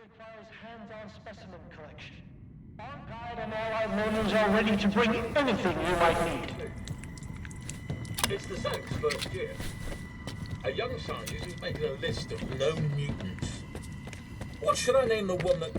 requires hands-on specimen collection. Our guide and allied marines are ready to bring anything you might need. It's the S.T.A.L.K.E.R first year. A young scientist is making a list of known mutants. What should I name the one that...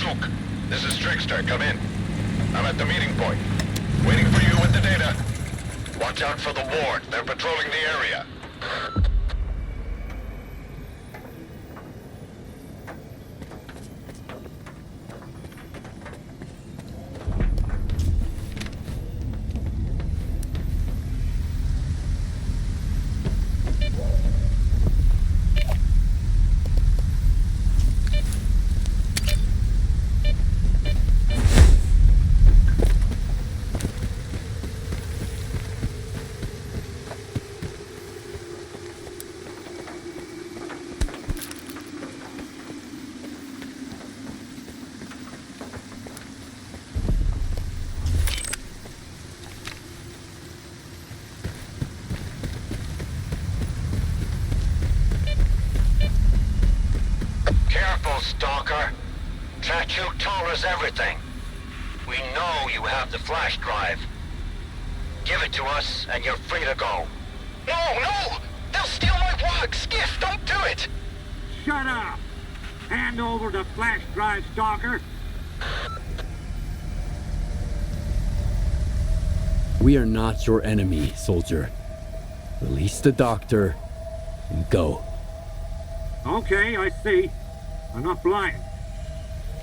Look, this is Trickster. Come in. I'm at the meeting point. Waiting for you with the data. Watch out for the ward. They're patrolling the area. Stalker. Statute told us everything. We know you have the flash drive. Give it to us, and you're free to go. No! They'll steal my walk! Skiff, don't do it! Shut up! Hand over the flash drive, Stalker! We are not your enemy, soldier. Release the doctor and go. Okay, I see. I'm not blind.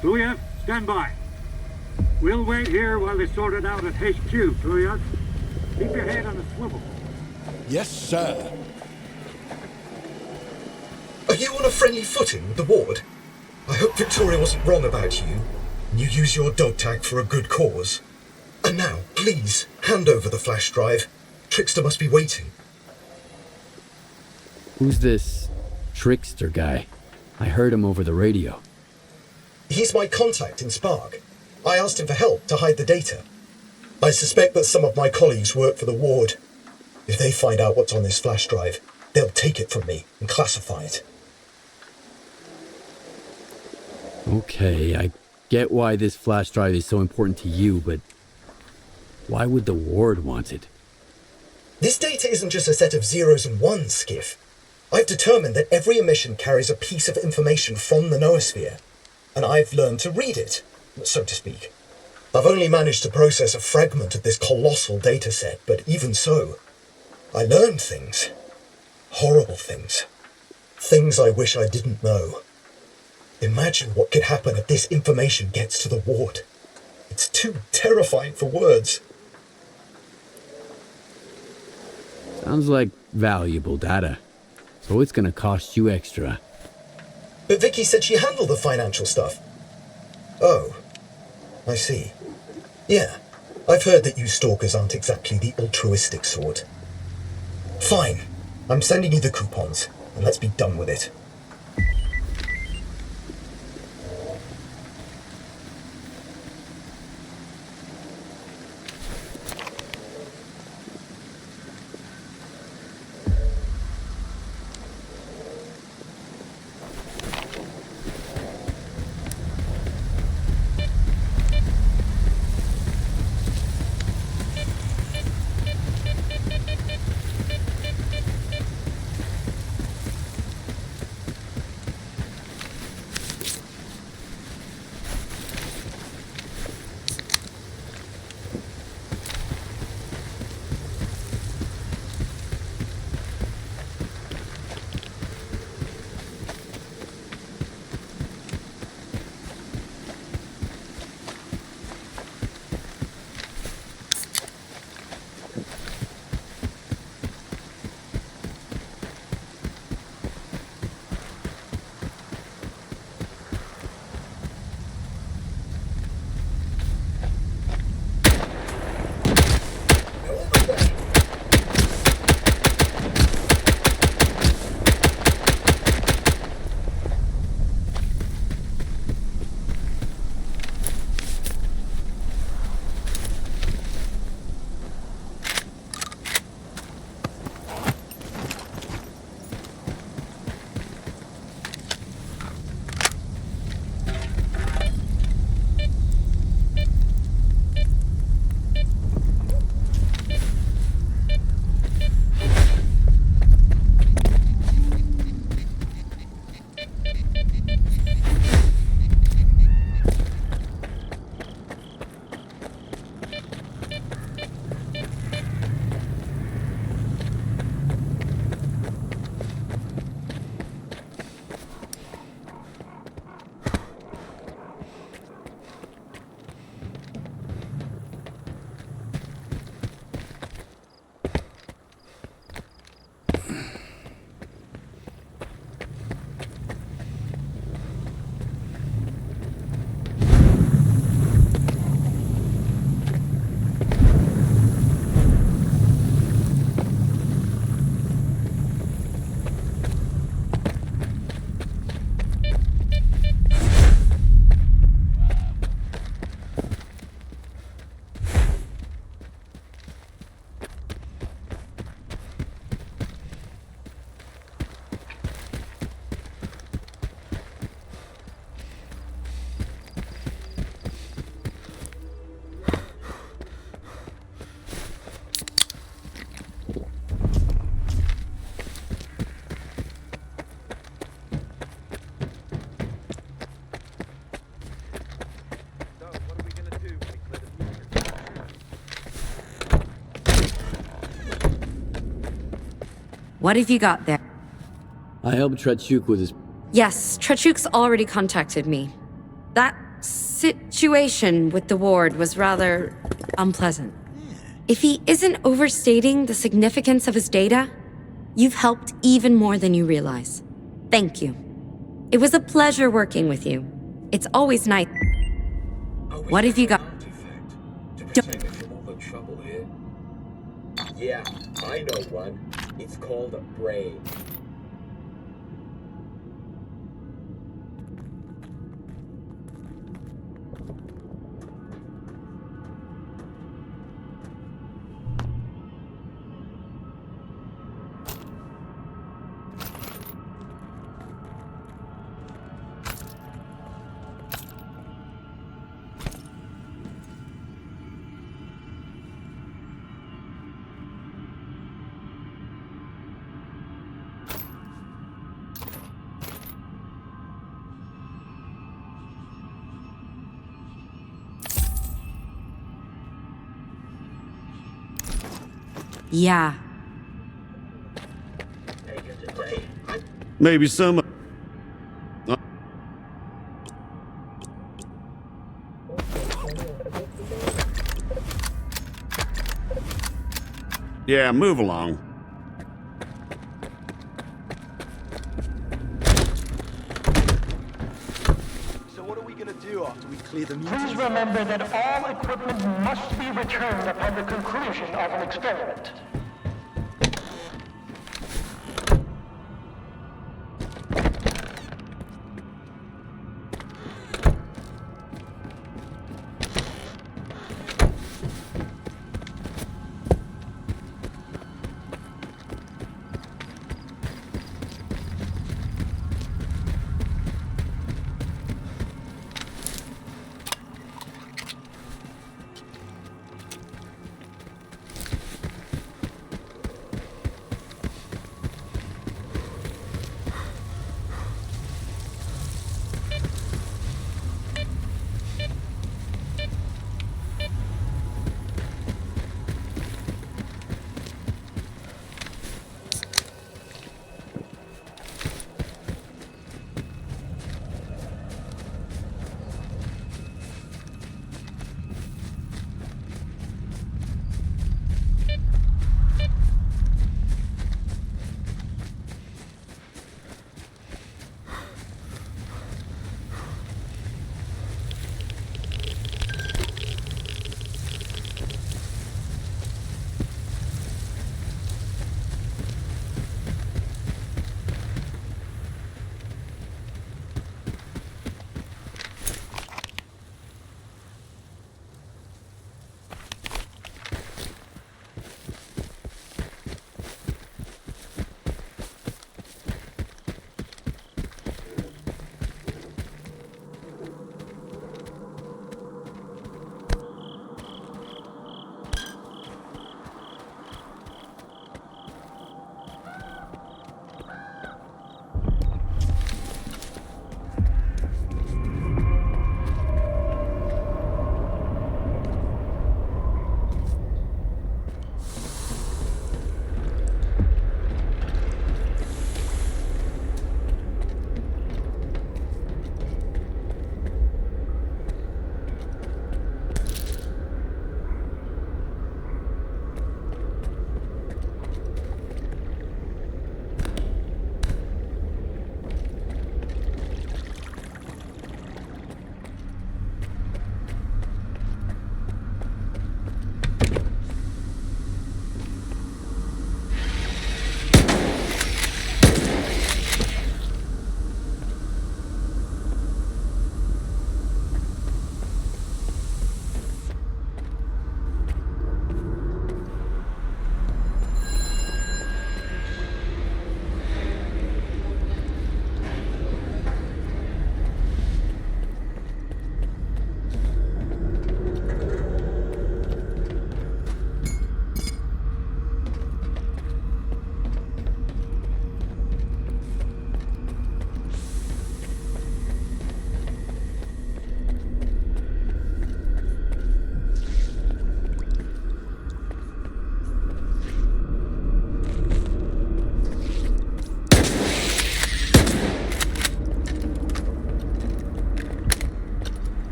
Kluyev, stand by. We'll wait here while they sort it out at HQ, Kluyev. Keep your head on a swivel. Yes, sir. Are you on a friendly footing with the ward? I hope Victoria wasn't wrong about you, and you use your dog tag for a good cause. And now, please, hand over the flash drive. Trickster must be waiting. Who's this Trickster guy? I heard him over the radio. He's my contact in S.T.A.L.K.E.R. I asked him for help to hide the data. I suspect that some of my colleagues work for the ward. If they find out what's on this flash drive, they'll take it from me and classify it. Okay, I get why this flash drive is so important to you, but why would the Ward want it? This data isn't just a set of zeros and ones, Skiff. I've determined that every emission carries a piece of information from the noosphere, and I've learned to read it, so to speak. I've only managed to process a fragment of this colossal data set, but even so, I learned things. Horrible things. Things I wish I didn't know. Imagine what could happen if this information gets to the Ward. It's too terrifying for words. Sounds like valuable data. So it's gonna cost you extra. But Vicky said she handled the financial stuff. Oh, I see. Yeah, I've heard that you stalkers aren't exactly the altruistic sort. Fine, I'm sending you the coupons, and let's be done with it. What have you got there? I helped Chernobyl with his... Yes, Chernobyl already contacted me. That situation with the Ward was rather unpleasant. If he isn't overstating the significance of his data, you've helped even more than you realize. Thank you. It was a pleasure working with you. It's always nice. What have you got? Yeah, I know one. It's called a brain. Yeah. Maybe some... Yeah, move along. So what are we gonna do after we clear the mutants? Please remember that all equipment must be returned upon the conclusion of an experiment.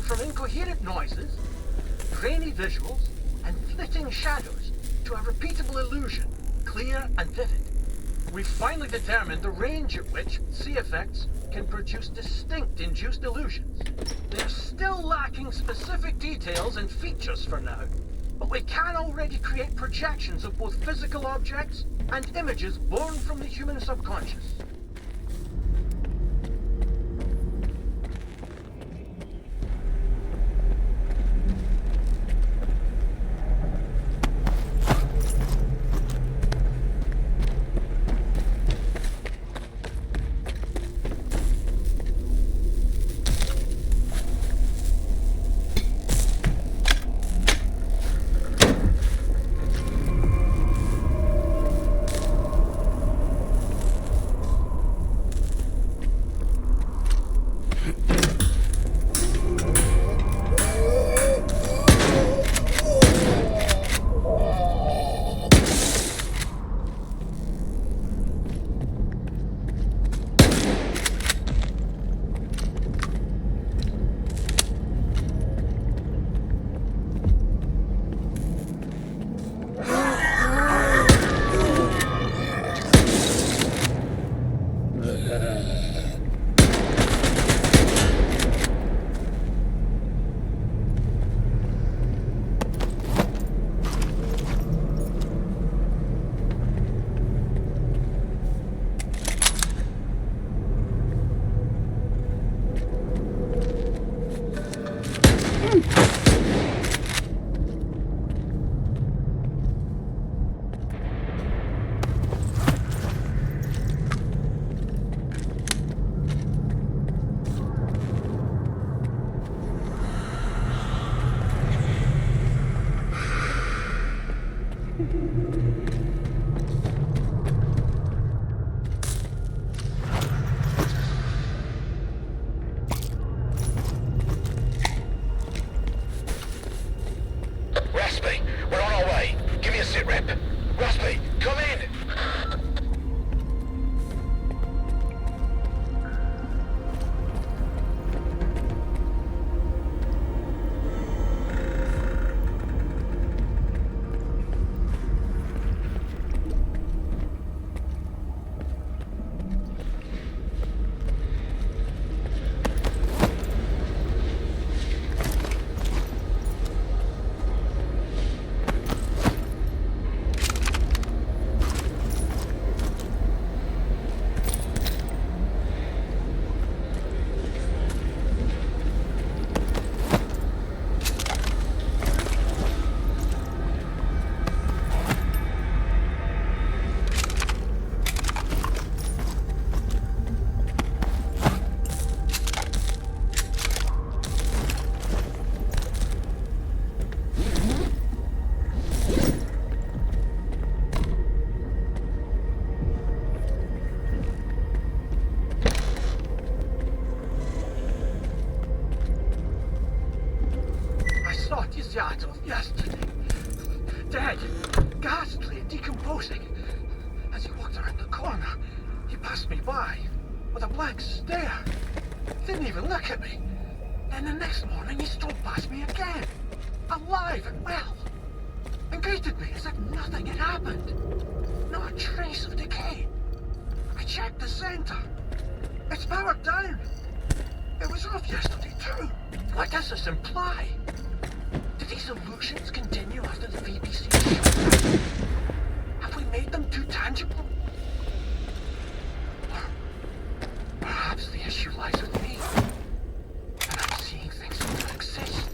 from incoherent noises, grainy visuals, and flitting shadows to a repeatable illusion, clear and vivid. We've finally determined the range at which C effects can produce distinct induced illusions. They're still lacking specific details and features for now, but we can already create projections of both physical objects and images born from the human subconscious. Raspy, we're on our way. Give me a sit rep. Raspy, come in! Yesterday. Dead. Ghastly and decomposing. As he walked around the corner, he passed me by with a blank stare. Didn't even look at me. Then the next morning he strode past me again. Alive and well. And greeted me as if nothing had happened. Not a trace of decay. I checked the center. It's powered down. It was off yesterday too. What does this imply? Do these illusions continue after the VPC show? Have we made them too tangible? Or perhaps the issue lies with me. And I'm seeing things that don't exist.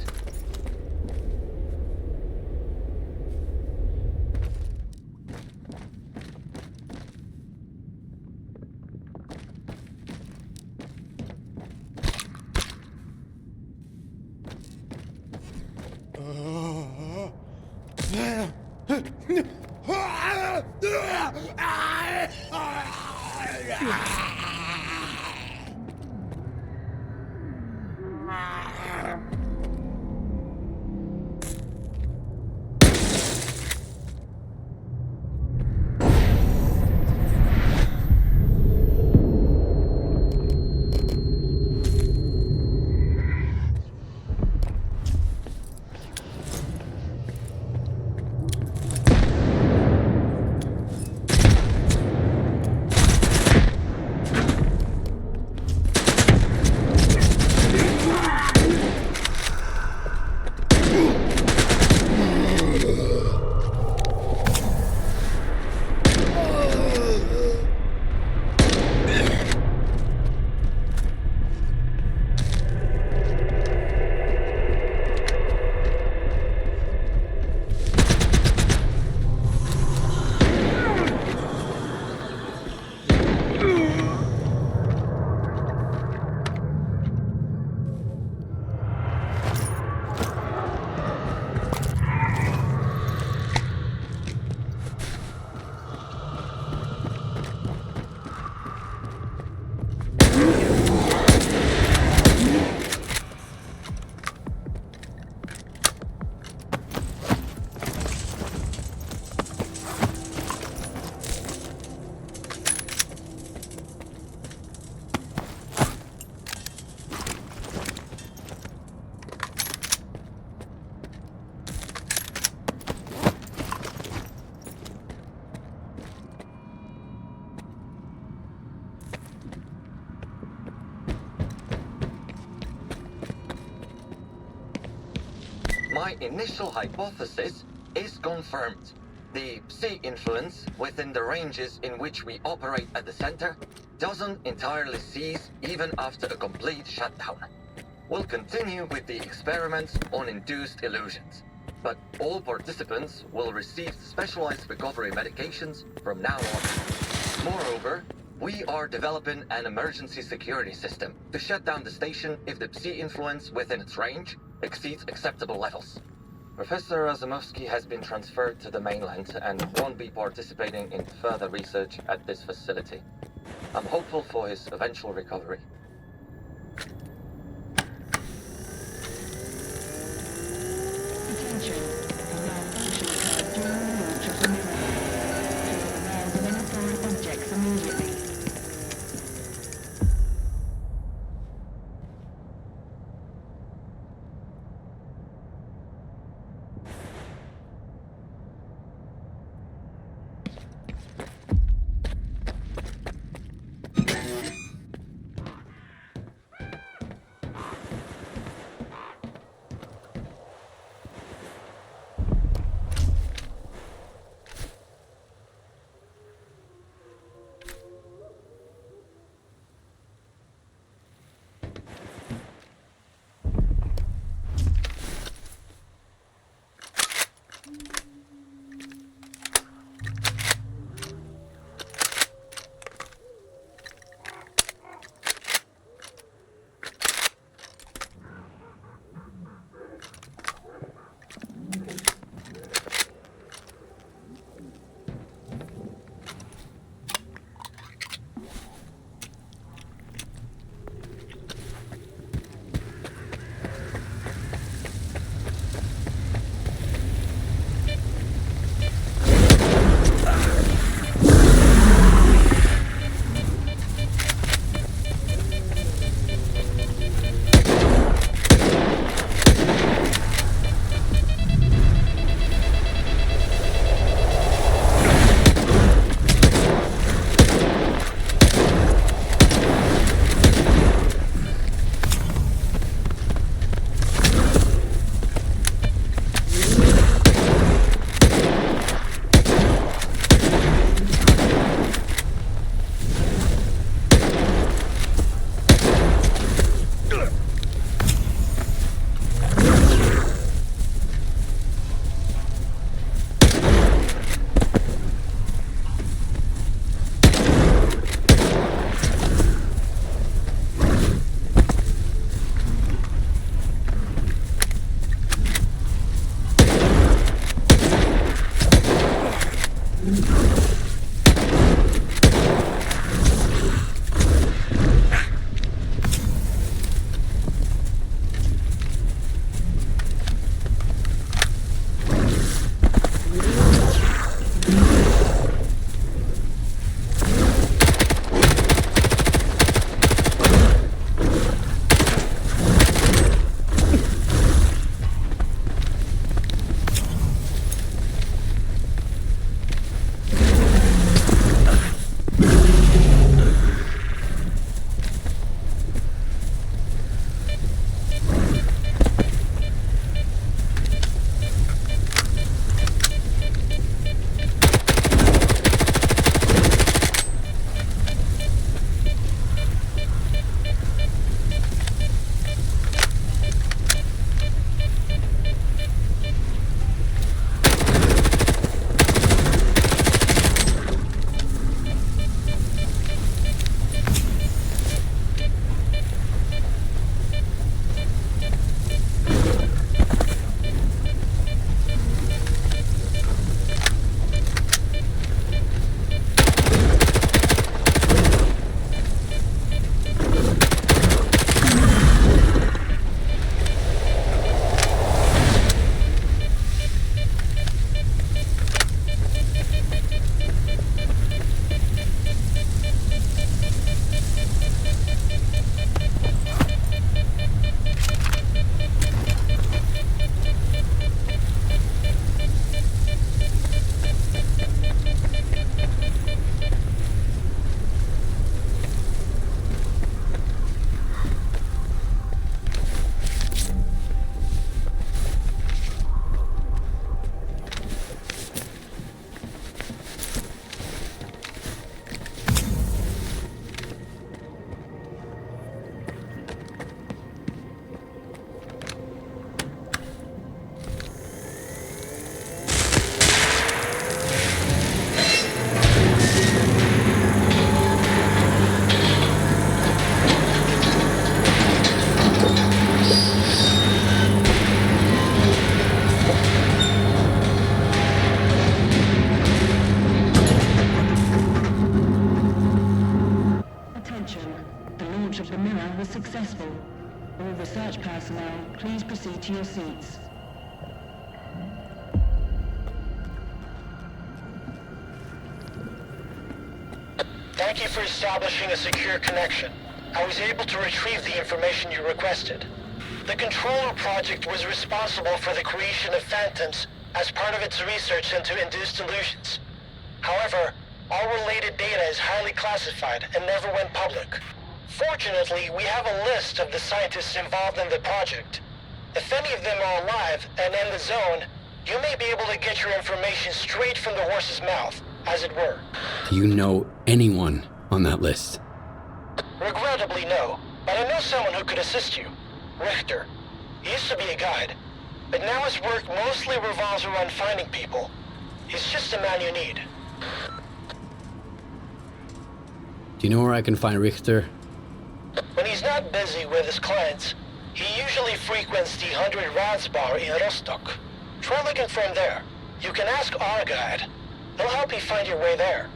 My initial hypothesis is confirmed. The Psi influence within the ranges in which we operate at the center doesn't entirely cease even after a complete shutdown. We'll continue with the experiments on induced illusions, but all participants will receive specialized recovery medications from now on. Moreover, we are developing an emergency security system to shut down the station if the Psi influence within its range exceeds acceptable levels. Professor Razumovsky has been transferred to the mainland and won't be participating in further research at this facility. I'm hopeful for his eventual recovery. Attention. A malfunction occurred during the launch of the mirror. Please aware of any foreign objects immediately. was successful. All research personnel, please proceed to your seats. Thank you for establishing a secure connection. I was able to retrieve the information you requested. The Controller Project was responsible for the creation of phantoms as part of its research into induced illusions. However, all related data is highly classified and never went public. Fortunately, we have a list of the scientists involved in the project. If any of them are alive and in the zone, you may be able to get your information straight from the horse's mouth, as it were. Do you know anyone on that list? Regrettably, no. But I know someone who could assist you. Richter. He used to be a guide, but now his work mostly revolves around finding people. He's just the man you need. Do you know where I can find Richter? When he's not busy with his clients, he usually frequents the 100 Rods bar in Rostock. Try looking for him there. You can ask our guide. He'll help you find your way there.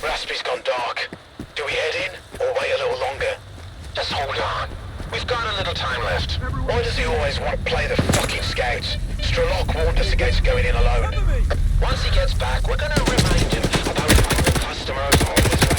Raspy's gone dark. Do we head in, or wait a little longer? Just hold on. We've got a little time left. Why does he always want to play the fucking scouts? S.T.A.L.K.E.R warned us against going in alone. Once he gets back, we're gonna remind him about how the customers are always right.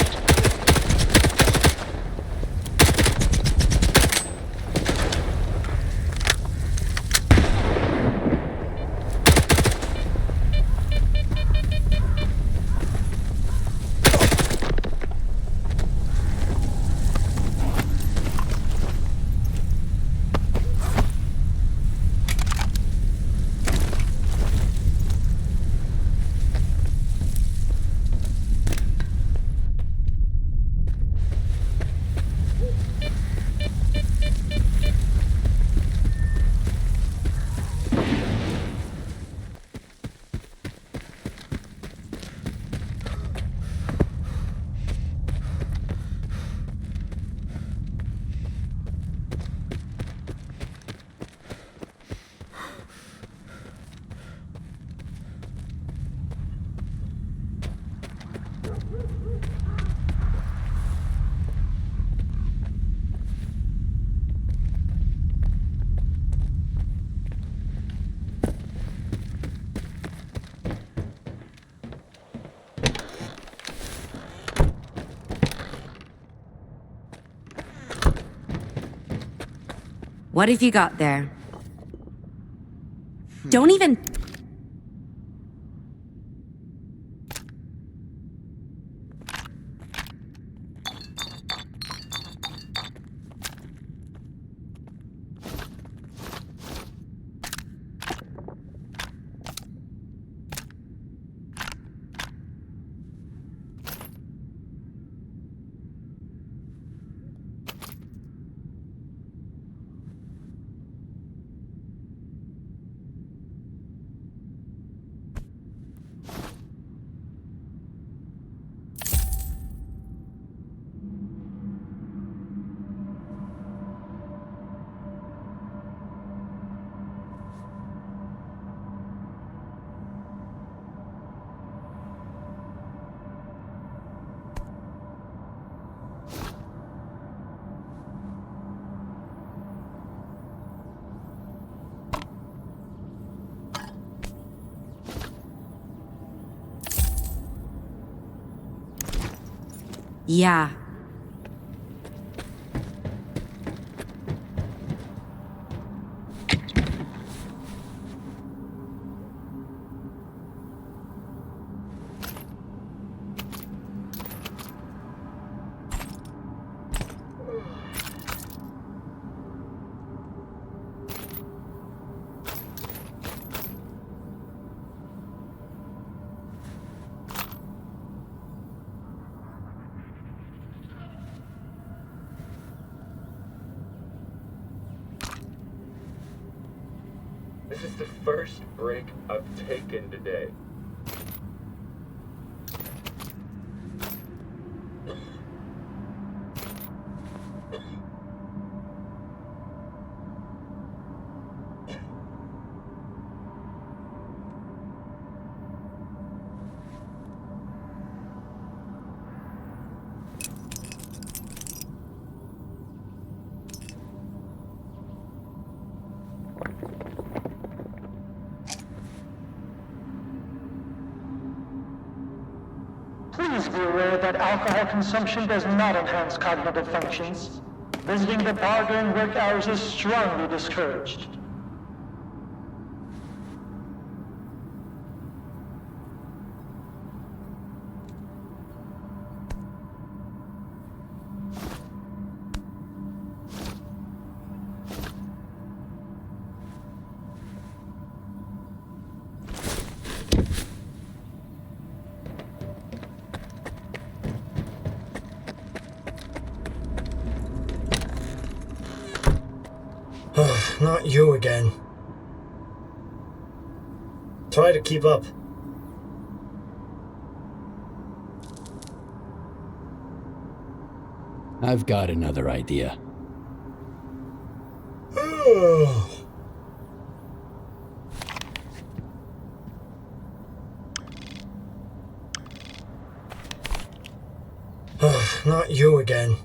What have you got there? Don't even... Yeah. This is the first break I've taken today. Please be aware that alcohol consumption does not enhance cognitive functions. Visiting the bar during work hours is strongly discouraged. Not you again. Try to keep up. I've got another idea. Not you again.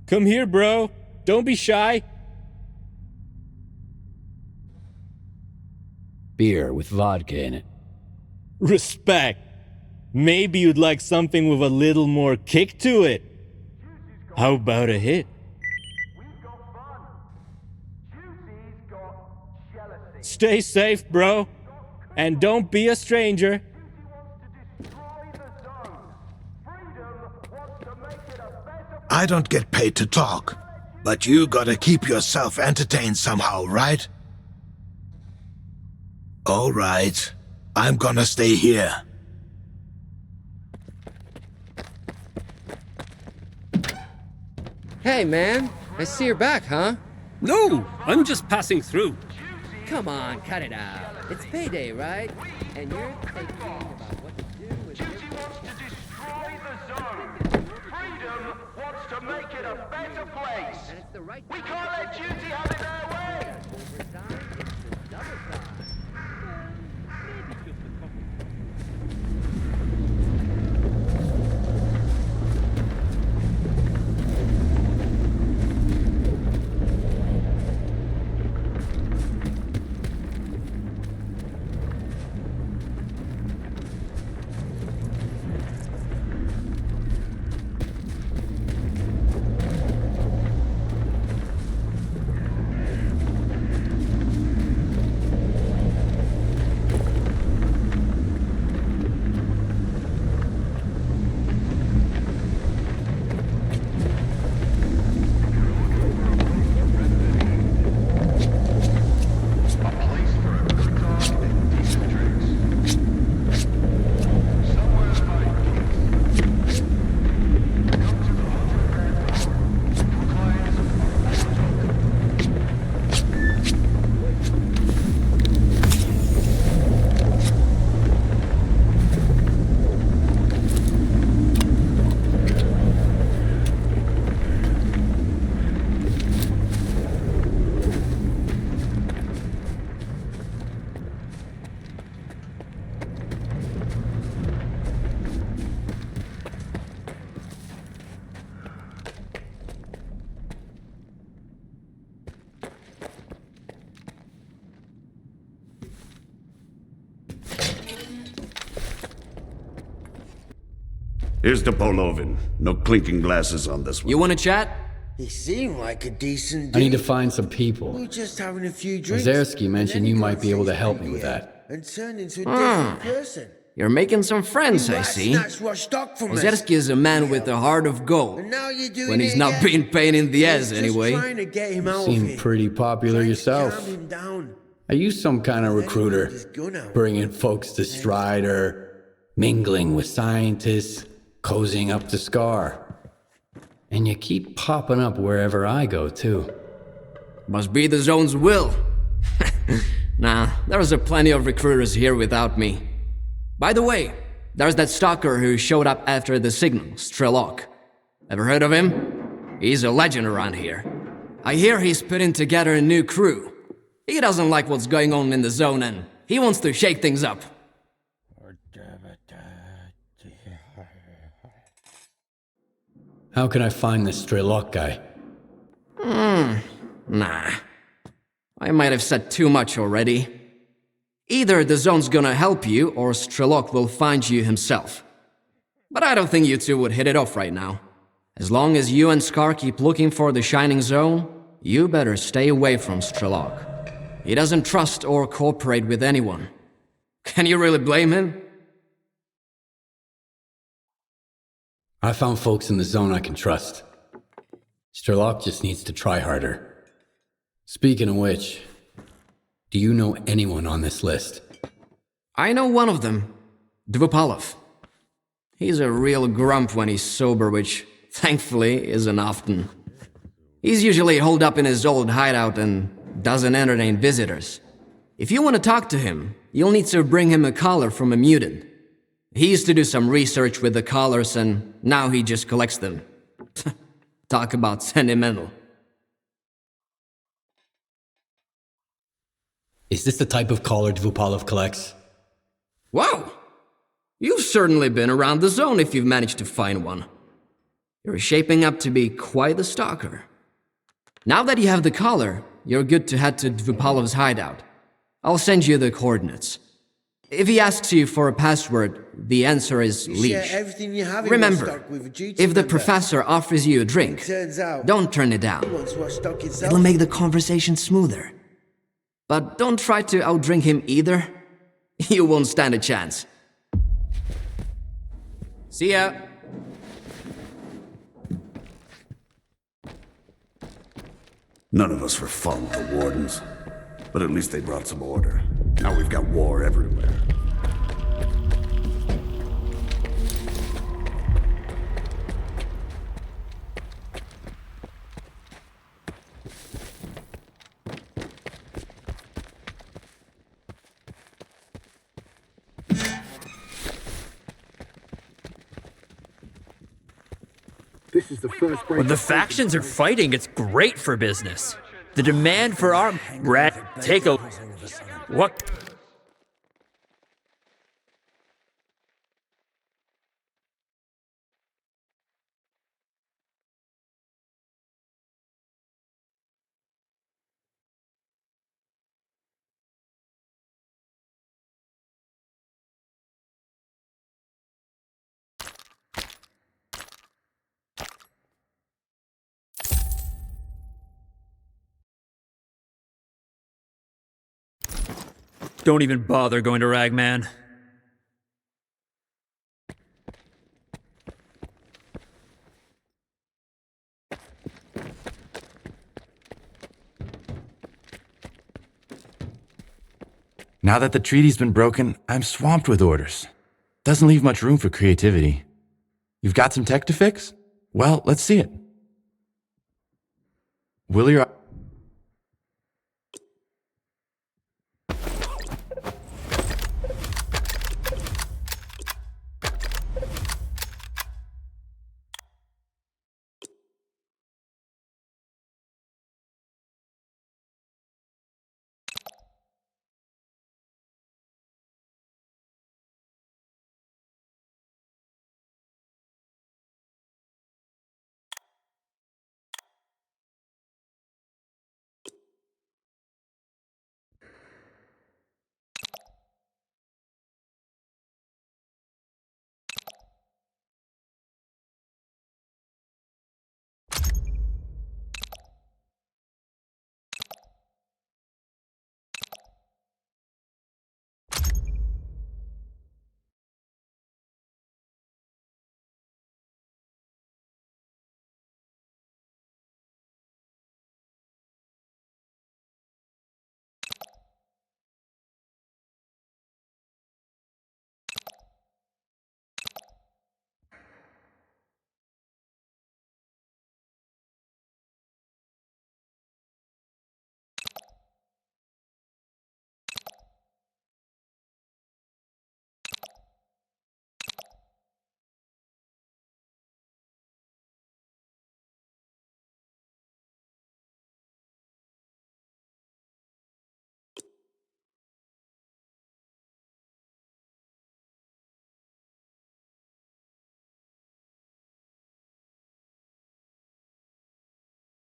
Come here, bro. Don't be shy. Beer with vodka in it. Respect. Maybe you'd like something with a little more kick to it. How about a hit? Stay safe, bro. And don't be a stranger. I don't get paid to talk, but you gotta keep yourself entertained somehow, right? All right, I'm gonna stay here. Hey, man. I see you're back, huh? No, I'm just passing through. Come on, cut it out. It's payday, right? And you're thinking about what to do with your... To make it a better place. And it's the right we can't let duty have it their way. Overtime, it's the double time. Maybe just a couple. Here's the Polovin. No clinking glasses on this one. You want to chat? He seemed like a decent I need to dude. find some people. We were just having a few drinks. Chernobyl and mentioned then you he might got be able to face help me creepy with again that. And turned into a different person. You're making some friends, I see. Ozerski is a man with a heart of gold. And now you're doing When he's it not again. being pain in the I ass, was just anyway. trying to get him You out of seem here. pretty popular yourself. Calm him down. Are you some kind of recruiter? Bringing folks to Strider, mingling with scientists, cozying up to S.T.A.L.K.E.R. And you keep popping up wherever I go, too. Must be the zone's will. Nah, there's a plenty of recruiters here without me. By the way, there's that stalker who showed up after the signal, S.T.A.L.K.E.R. Ever heard of him? He's a legend around here. I hear he's putting together a new crew. He doesn't like what's going on in the zone and he wants to shake things up. How can I find this S.T.A.L.K.E.R. guy? Nah. I might have said too much already. Either the zone's gonna help you, or S.T.A.L.K.E.R. will find you himself. But I don't think you two would hit it off right now. As long as you and S.T.A.L.K.E.R. keep looking for the Shining Zone, you better stay away from S.T.A.L.K.E.R. He doesn't trust or cooperate with anyone. Can you really blame him? I found folks in the zone I can trust. S.T.A.L.K.E.R. just needs to try harder. Speaking of which, do you know anyone on this list? I know one of them, Dvupalov. He's a real grump when he's sober, which, thankfully, isn't often. He's usually holed up in his old hideout and doesn't entertain visitors. If you want to talk to him, you'll need to bring him a collar from a mutant. He used to do some research with the collars and now he just collects them. Talk about sentimental. Is this the type of collar Dvupalov collects? Wow! You've certainly been around the zone if you've managed to find one. You're shaping up to be quite the stalker. Now that you have the collar, you're good to head to Dvupalov's hideout. I'll send you the coordinates. If he asks you for a password, the answer is leash. Remember, if the professor offers you a drink, don't turn it down. It'll make the conversation smoother. But don't try to outdrink him either. You won't stand a chance. See ya. None of us were fond of the Wardens, but at least they brought some order. Now we've got war everywhere. This is the first break. When the factions are fighting, it's great for business. The demand for our take a what? Don't even bother going to Ragman. Now that the treaty's been broken, I'm swamped with orders. Doesn't leave much room for creativity. You've got some tech to fix? Well, let's see it. Will your...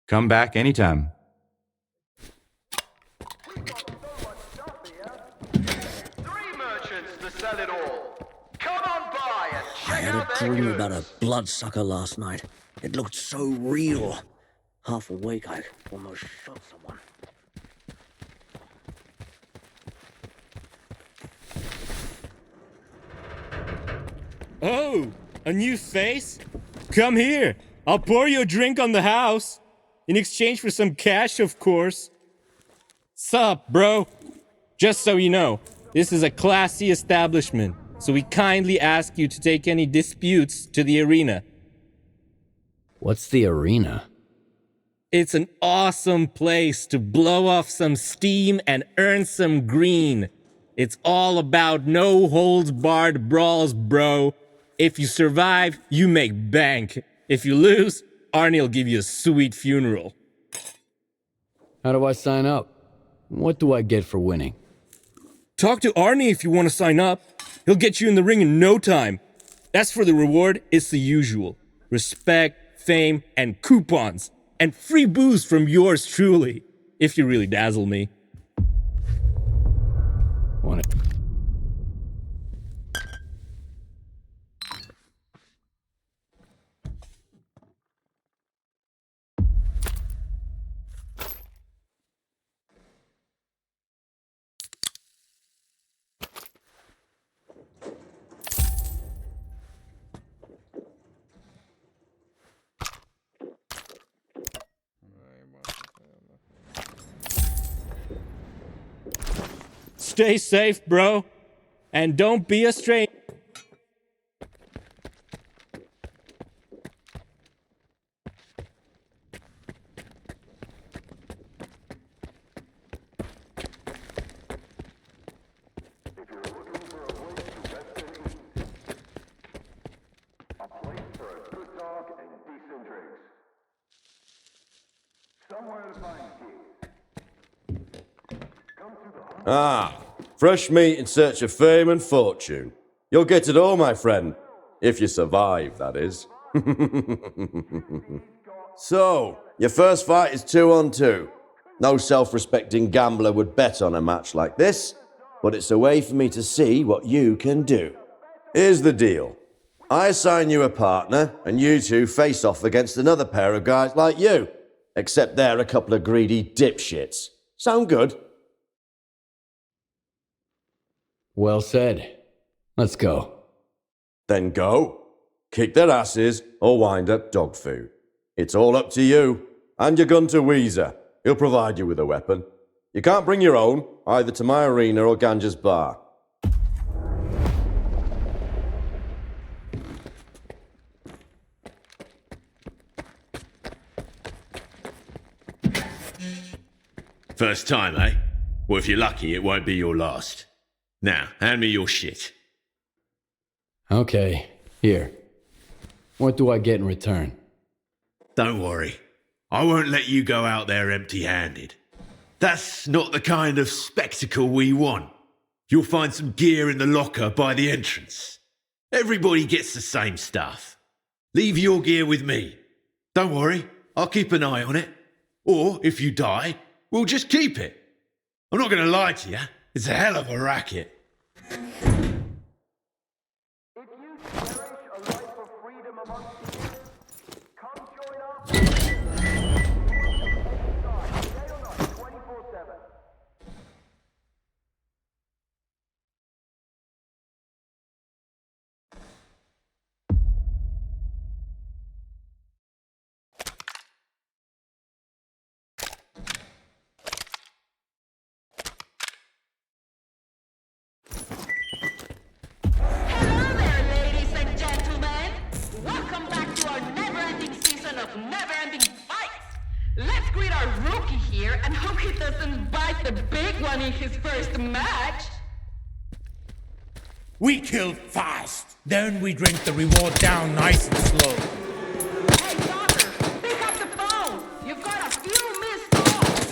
Come back anytime. I had a dream about a bloodsucker last night. It looked so real. Half awake, I almost shot someone. Oh, a new face? Come here. I'll pour you a drink on the house. In exchange for some cash, of course. Sup, bro? Just so you know, this is a classy establishment, so we kindly ask you to take any disputes to the arena. What's the arena? It's an awesome place to blow off some steam and earn some green. It's all about no-holds-barred brawls, bro. If you survive, you make bank. If you lose, Arnie'll give you a sweet funeral. How do I sign up? What do I get for winning? Talk to Arnie if you want to sign up. He'll get you in the ring in no time. As for the reward, it's the usual. Respect, fame, and coupons. And free booze from yours truly. If you really dazzle me. Want it? Stay safe, bro. And don't be a stranger. Ah, fresh meat in search of fame and fortune. You'll get it all, my friend. If you survive, that is. So, your first fight is 2-on-2. No self-respecting gambler would bet on a match like this, but it's a way for me to see what you can do. Here's the deal. I assign you a partner, and you two face off against another pair of guys like you. Except they're a couple of greedy dipshits. Sound good? Well said. Let's go. Then go. Kick their asses or wind up dog food. It's all up to you. And your gun to Weezer. He'll provide you with a weapon. You can't bring your own, either to my arena or Ganja's bar. First time, eh? Well, if you're lucky, it won't be your last. Now, hand me your shit. Okay, here. What do I get in return? Don't worry. I won't let you go out there empty-handed. That's not the kind of spectacle we want. You'll find some gear in the locker by the entrance. Everybody gets the same stuff. Leave your gear with me. Don't worry, I'll keep an eye on it. Or, if you die, we'll just keep it. I'm not going to lie to you. It's a hell of a racket. Let's greet our rookie here and hope he doesn't bite the big one in his first match. We kill fast, then we drink the reward down nice and slow. Hey, daughter, pick up the phone. You've got a few missed calls.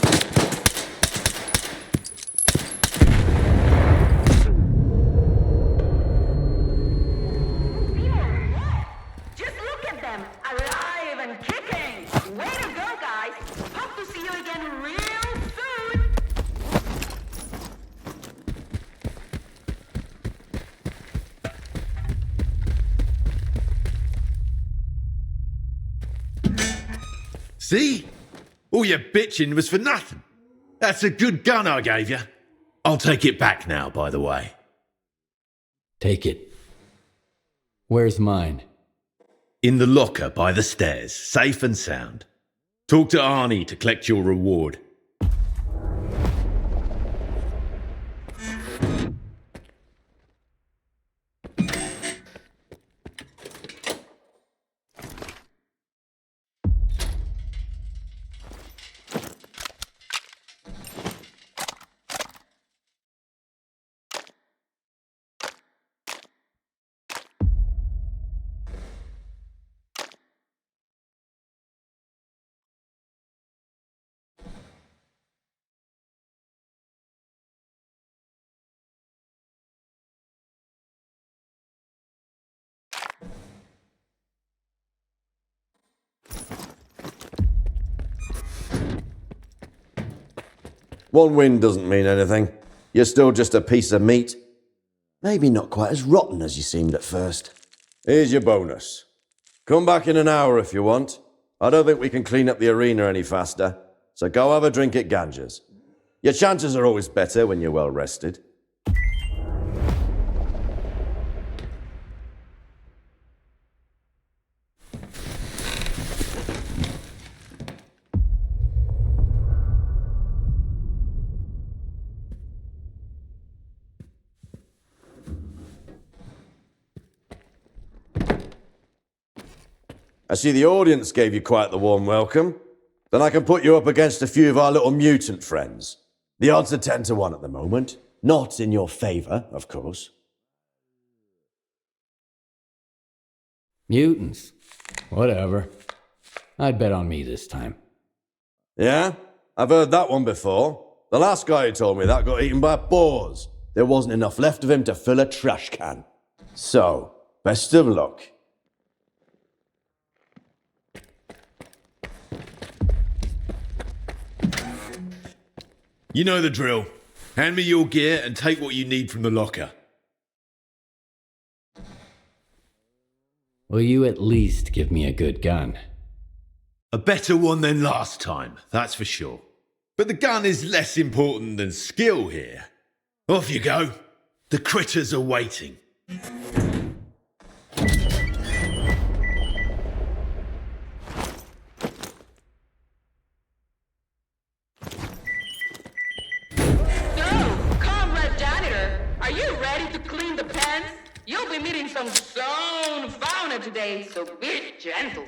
Just look at them, alive and kicking. Way to go, guys. See? All your bitching was for nothing. That's a good gun I gave you. I'll take it back now, by the way. Take it. Where's mine? In the locker by the stairs, safe and sound. Talk to Arnie to collect your reward. One win doesn't mean anything. You're still just a piece of meat. Maybe not quite as rotten as you seemed at first. Here's your bonus. Come back in an hour if you want. I don't think we can clean up the arena any faster, so go have a drink at Ganja's. Your chances are always better when you're well rested. I see the audience gave you quite the warm welcome. Then I can put you up against a few of our little mutant friends. The odds are 10 to 1 at the moment. Not in your favour, of course. Mutants. Whatever. I'd bet on me this time. Yeah? I've heard that one before. The last guy who told me that got eaten by boars. There wasn't enough left of him to fill a trash can. So, best of luck. You know the drill. Hand me your gear and take what you need from the locker. Will you at least give me a good gun? A better one than last time, that's for sure. But the gun is less important than skill here. Off you go. The critters are waiting. You'll be meeting some zone fauna today, so be gentle.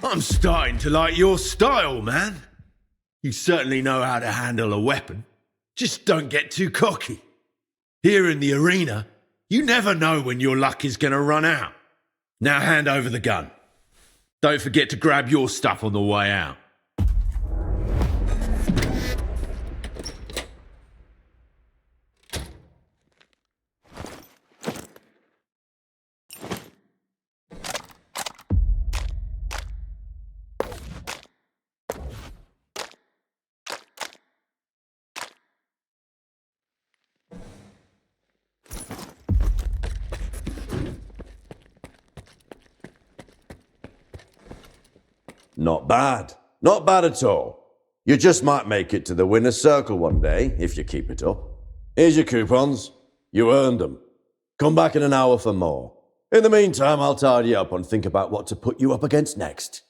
I'm starting to like your style, man. You certainly know how to handle a weapon. Just don't get too cocky. Here in the arena, you never know when your luck is going to run out. Now hand over the gun. Don't forget to grab your stuff on the way out. Not bad. Not bad at all. You just might make it to the winner's circle one day, if you keep it up. Here's your coupons. You earned them. Come back in an hour for more. In the meantime, I'll tidy up and think about what to put you up against next.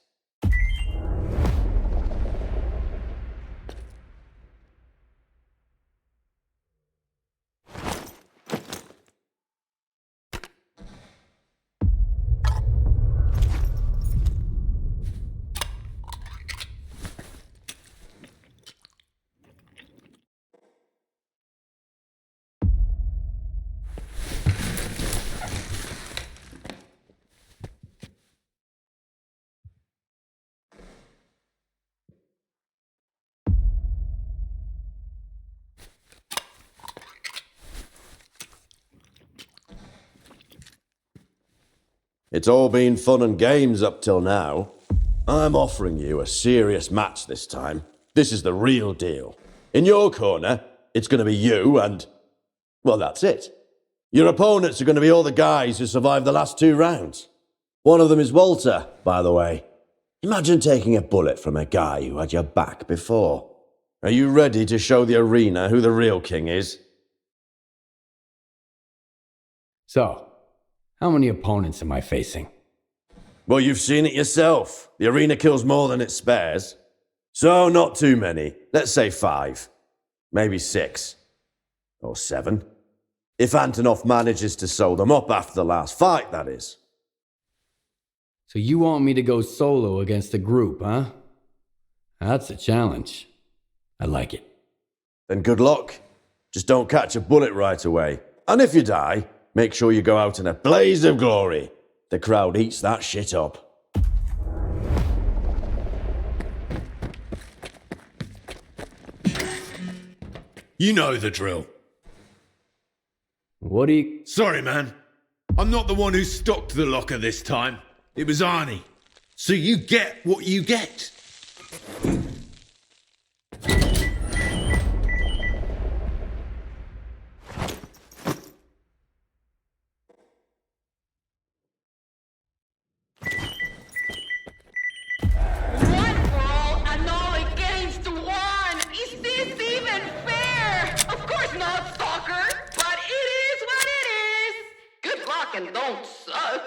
It's all been fun and games up till now. I'm offering you a serious match this time. This is the real deal. In your corner, it's going to be you and... well, that's it. Your opponents are going to be all the guys who survived the last 2 rounds. One of them is Walter, by the way. Imagine taking a bullet from a guy who had your back before. Are you ready to show the arena who the real king is? So, how many opponents am I facing? Well, you've seen it yourself. The arena kills more than it spares. So, not too many. Let's say 5. Maybe 6. Or 7. If Antonov manages to sew them up after the last fight, that is. So you want me to go solo against a group, huh? That's a challenge. I like it. Then good luck. Just don't catch a bullet right away. And if you die, make sure you go out in a blaze of glory. The crowd eats that shit up. You know the drill. What do you... Sorry, man. I'm not the one who stocked the locker this time. It was Arnie. So you get what you get. And don't suck.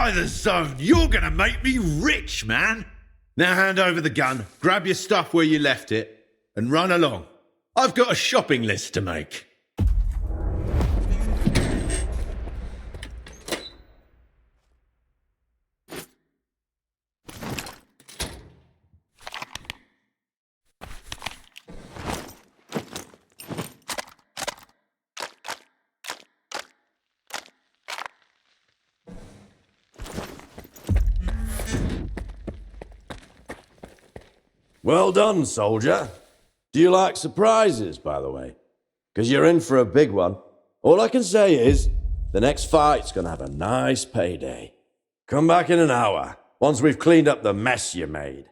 By the zone, you're gonna make me rich, man. Now hand over the gun, grab your stuff where you left it, and run along. I've got a shopping list to make. Well done, soldier. Do you like surprises, by the way? Because you're in for a big one. All I can say is, the next fight's gonna have a nice payday. Come back in an hour, once we've cleaned up the mess you made.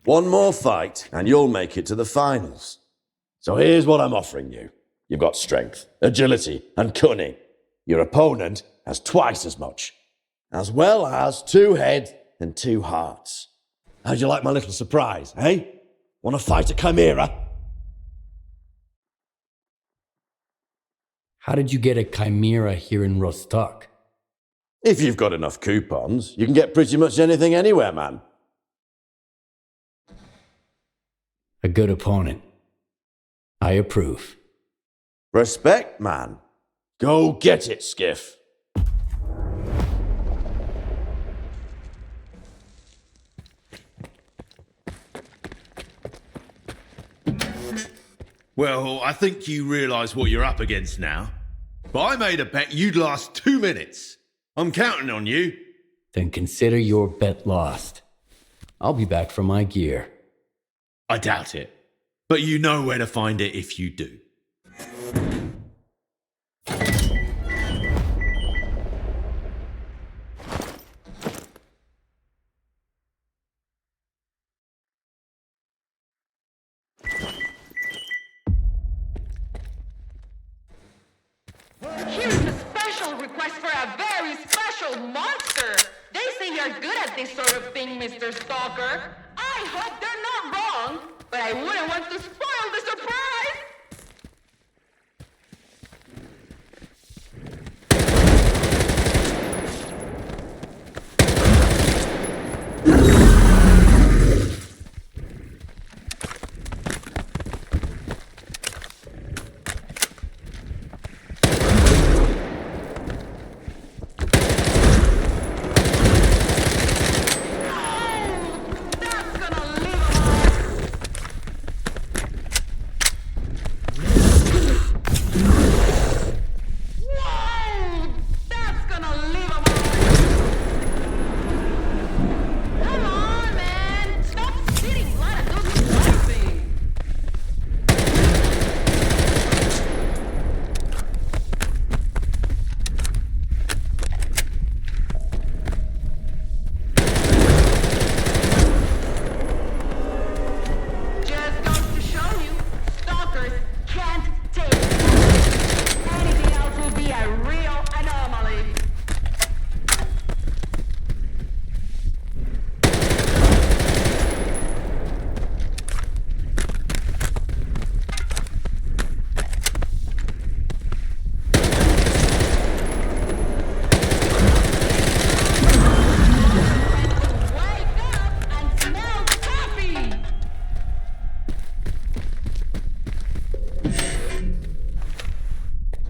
One more fight, and you'll make it to the finals. So here's what I'm offering you. You've got strength, agility, and cunning. Your opponent has twice as much, as well as 2 heads and 2 hearts. How'd you like my little surprise, eh? Want to fight a chimera? How did you get a chimera here in Rostock? If you've got enough coupons, you can get pretty much anything anywhere, man. A good opponent. I approve. Respect, man. Go get it, Skiff. Well, I think you realise what you're up against now. But I made a bet you'd last 2 minutes. I'm counting on you. Then consider your bet lost. I'll be back for my gear. I doubt it. But you know where to find it if you do. Here's a special request for a very special monster. They say you're good at this sort of thing, Mr. Stalker. I hope they're not wrong, but I wouldn't want to spoil the surprise.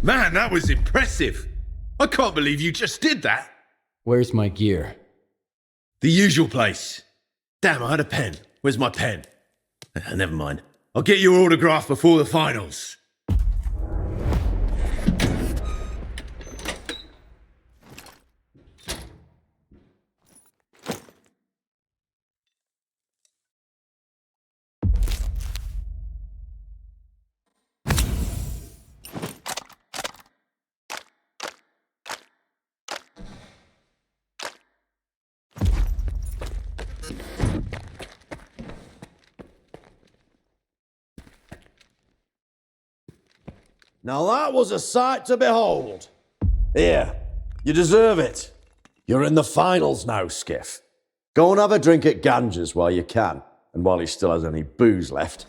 Man, that was impressive. I can't believe you just did that. Where's my gear? The usual place. Damn, I had a pen. Where's my pen? Never mind. I'll get your autograph before the finals. Now that was a sight to behold. Here, you deserve it. You're in the finals now, Skiff. Go and have a drink at Ganges while you can, and while he still has any booze left.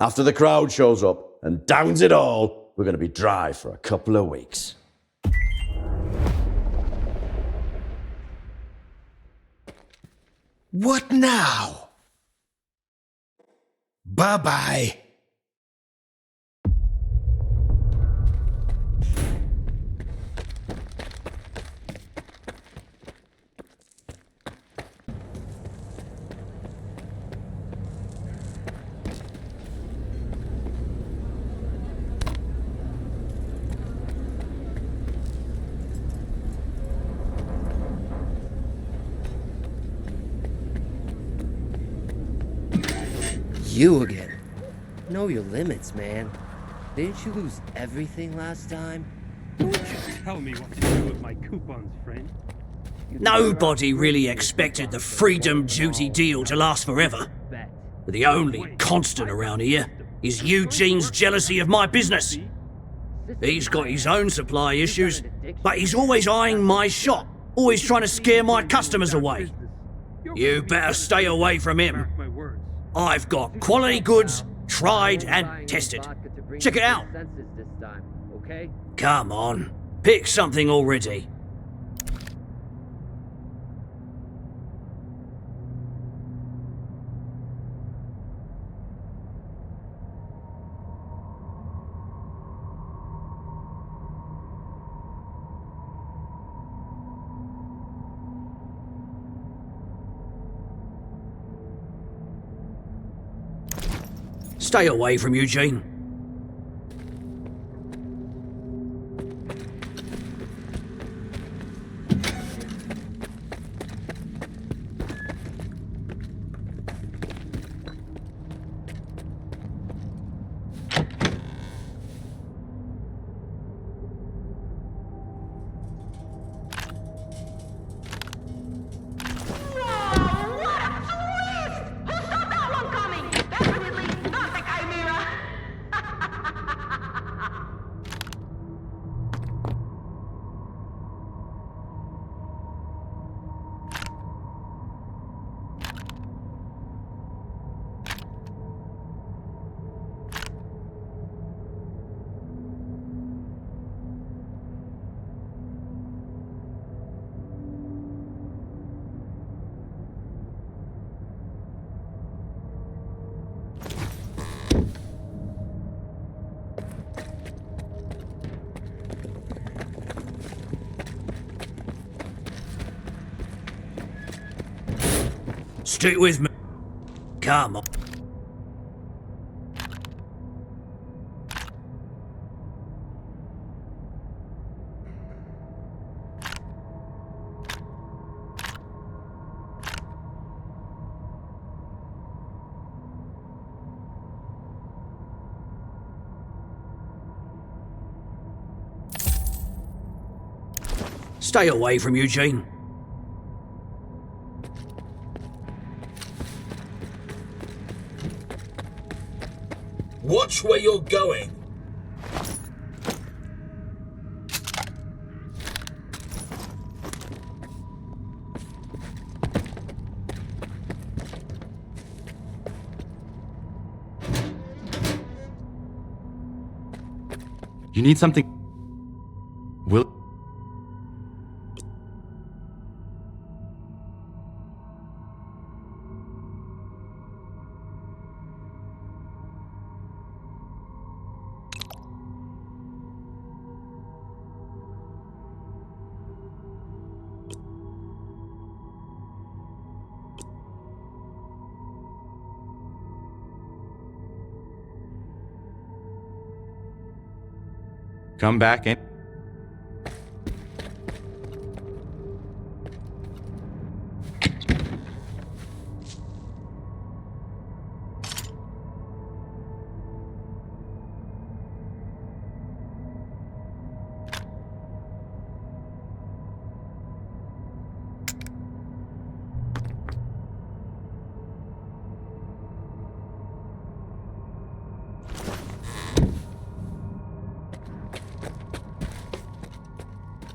After the crowd shows up and downs it all, we're going to be dry for a couple of weeks. What now? Bye-bye. You again. Know your limits, man. Didn't you lose everything last time? Don't you tell me what to do with my coupons, friend. Nobody really expected the Freedom Duty deal to last forever. But the only constant around here is Eugene's jealousy of my business. He's got his own supply issues, but he's always eyeing my shop, always trying to scare my customers away. You better stay away from him. I've got quality goods, tried and tested. Check it out. Come on, pick something already. Stay away from Eugene. Stick with me. Come on. Stay away from Eugene. Watch where you're going. You need something? Will... Come back in.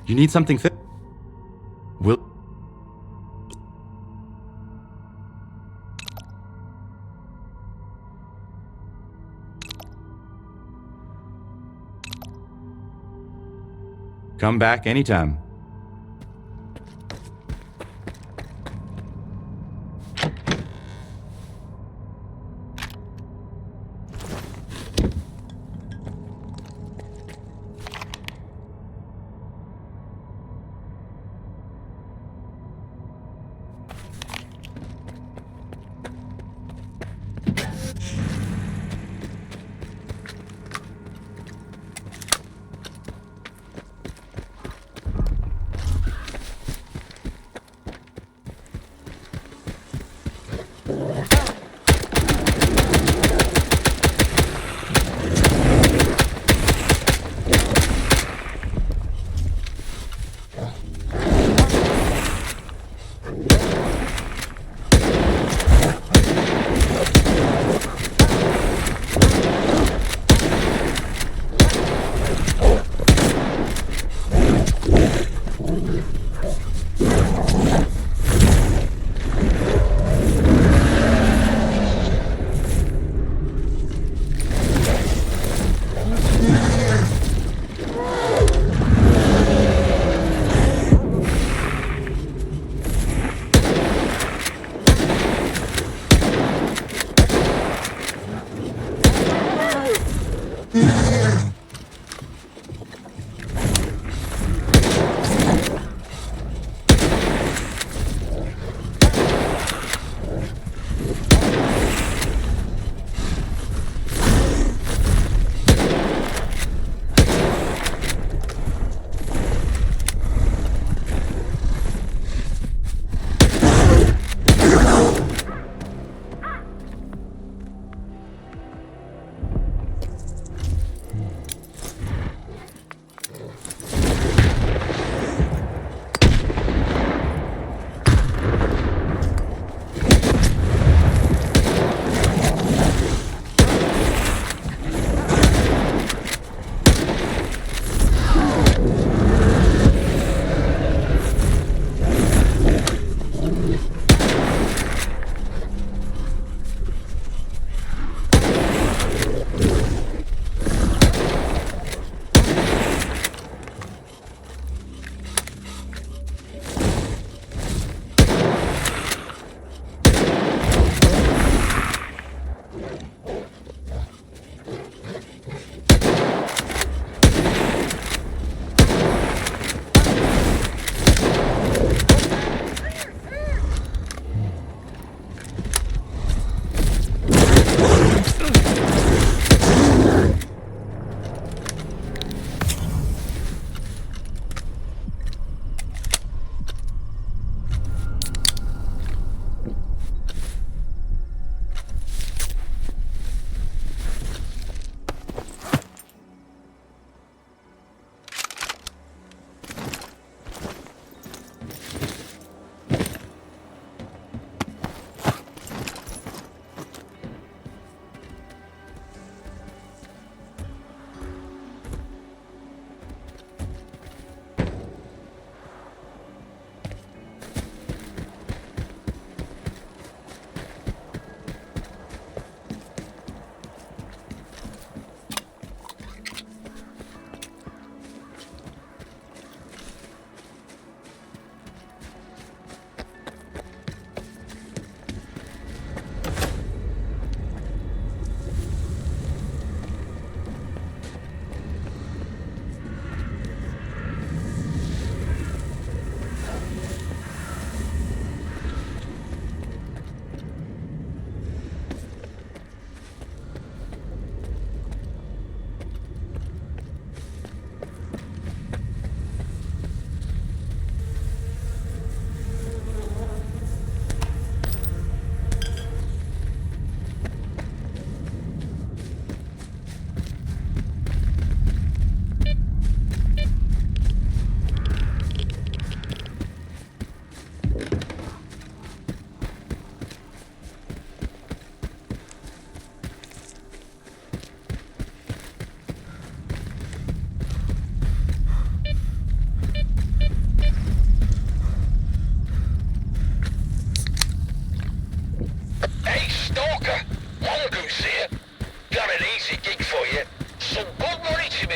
You need something fixed? Will... Come back anytime.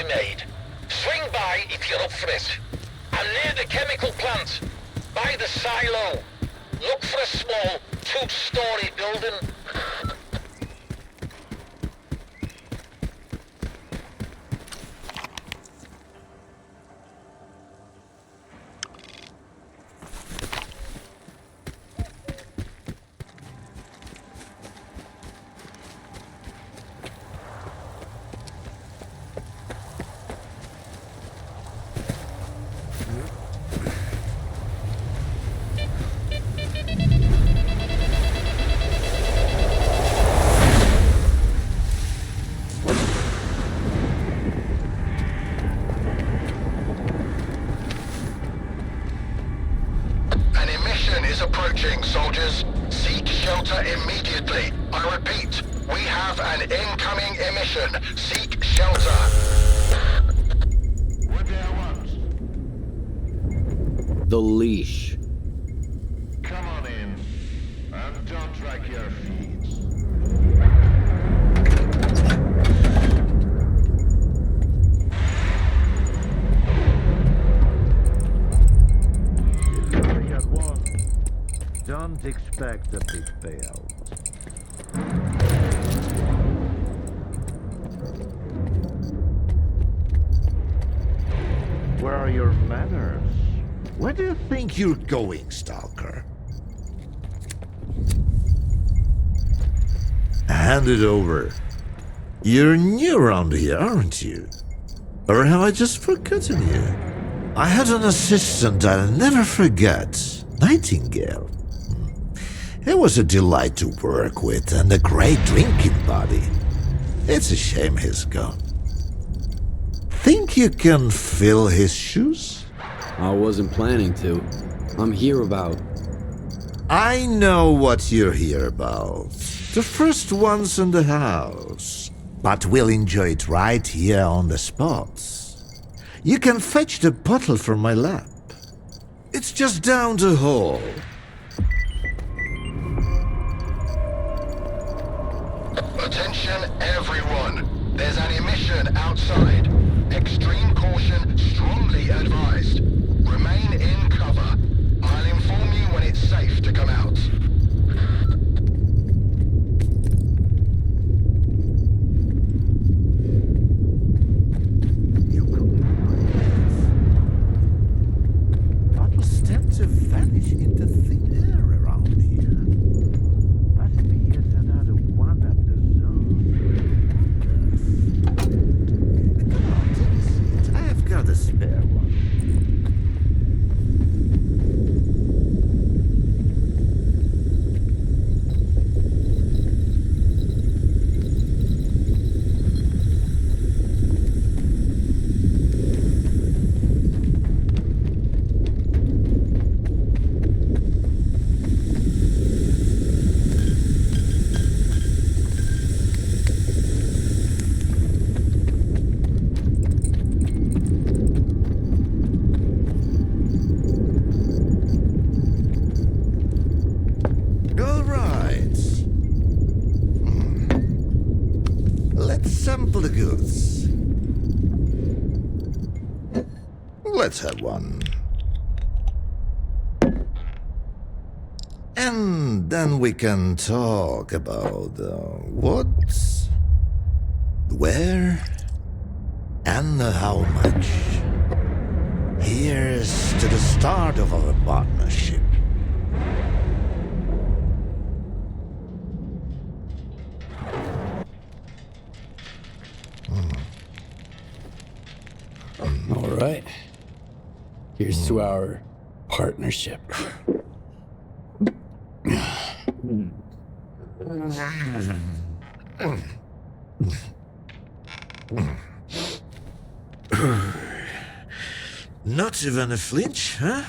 be made. Swing by if you're up for it. I'm near the chemical plant, by the silo. Look for a small, 2-story building. Approaching, soldiers. Seek shelter immediately. I repeat, we have an incoming emission. Seek shelter. What do you want? The leash. Come on in, and don't drag your feet. Don't expect a big payout. Where are your manners? Where do you think you're going, Stalker? Hand it over. You're new around here, aren't you? Or have I just forgotten you? I had an assistant I'll never forget. Nightingale. He was a delight to work with and a great drinking buddy. It's a shame he's gone. Think you can fill his shoes? I wasn't planning to. I'm here about... I know what you're here about. The first ones in the house. But we'll enjoy it right here on the spot. You can fetch the bottle from my lap. It's just down the hall. Attention, everyone. There's an emission outside. Extreme caution strongly advised. Remain in cover. I'll inform you when it's safe to come out. Bottles tend to vanish into thin air around here. Must be yet another one at the zone. Come on, take a seat. I have got a spare one. Sample the goods. Let's have one. And then we can talk about what, where, and how much. Here's to the start of our partnership. All right. Here's to our partnership. Not even a flinch, huh?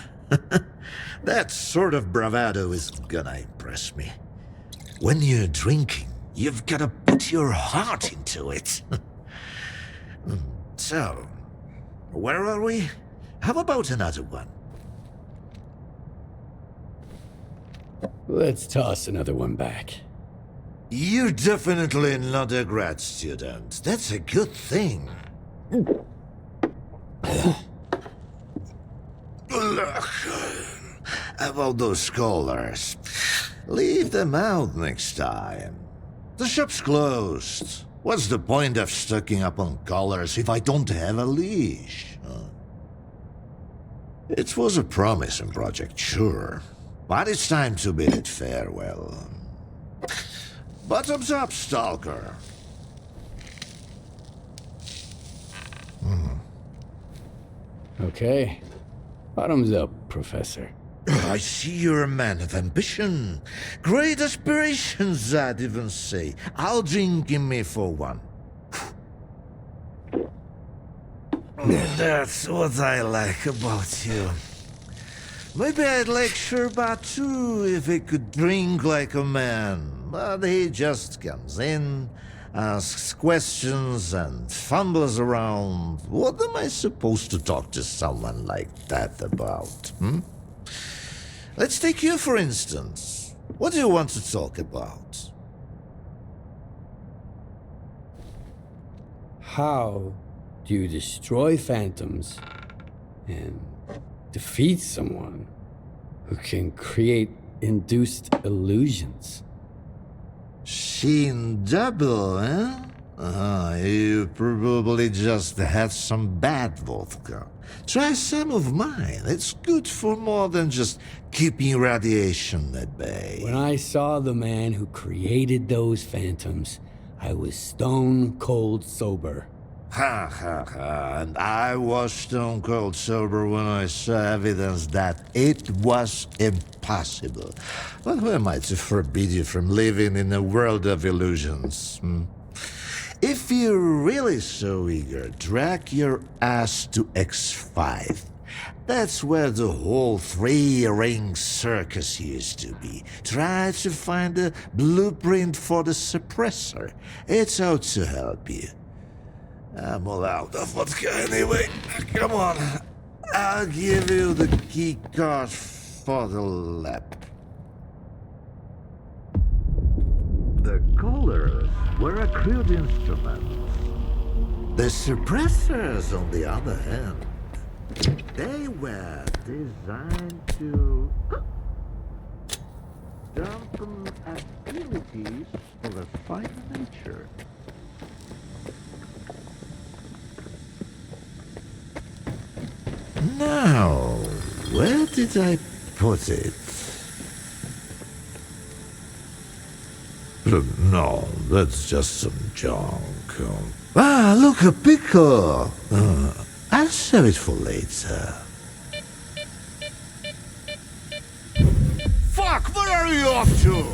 That sort of bravado is gonna impress me. When you're drinking, you've gotta put your heart into it. So, where are we? How about another one? Let's toss another one back. You're definitely not a grad student. That's a good thing. Look, about those colors. Leave them out next time. The shop's closed. What's the point of stocking up on colors if I don't have a leash? It was a promising project, sure. But it's time to bid it farewell. Bottoms up, Stalker. Okay. Bottoms up, Professor. I see you're a man of ambition. Great aspirations, I'd even say. I'll drink in me for one. That's what I like about you. Maybe I'd like Sherbet too if he could drink like a man. But he just comes in, asks questions, and fumbles around. What am I supposed to talk to someone like that about, Let's take you, for instance. What do you want to talk about? How do you destroy phantoms and defeat someone who can create induced illusions? Seen double, eh? You probably just had some bad vodka. Try some of mine. It's good for more than just keeping radiation at bay. When I saw the man who created those phantoms, I was stone cold sober. Ha ha ha, and I was stone cold sober when I saw evidence that it was impossible. But who am I to forbid you from living in a world of illusions? If you're really so eager, drag your ass to X5. That's where the whole three-ring circus used to be. Try to find a blueprint for the suppressor. It's out to help you. I'm all out of vodka anyway. Come on. I'll give you the key card for the lab. The colors were a crude instrument. The suppressors, on the other hand, they were designed to dampen abilities of a fine nature. Now, where did I put it? No, that's just some junk. Look, a pickle! I'll save it for later. Fuck, where are you off to?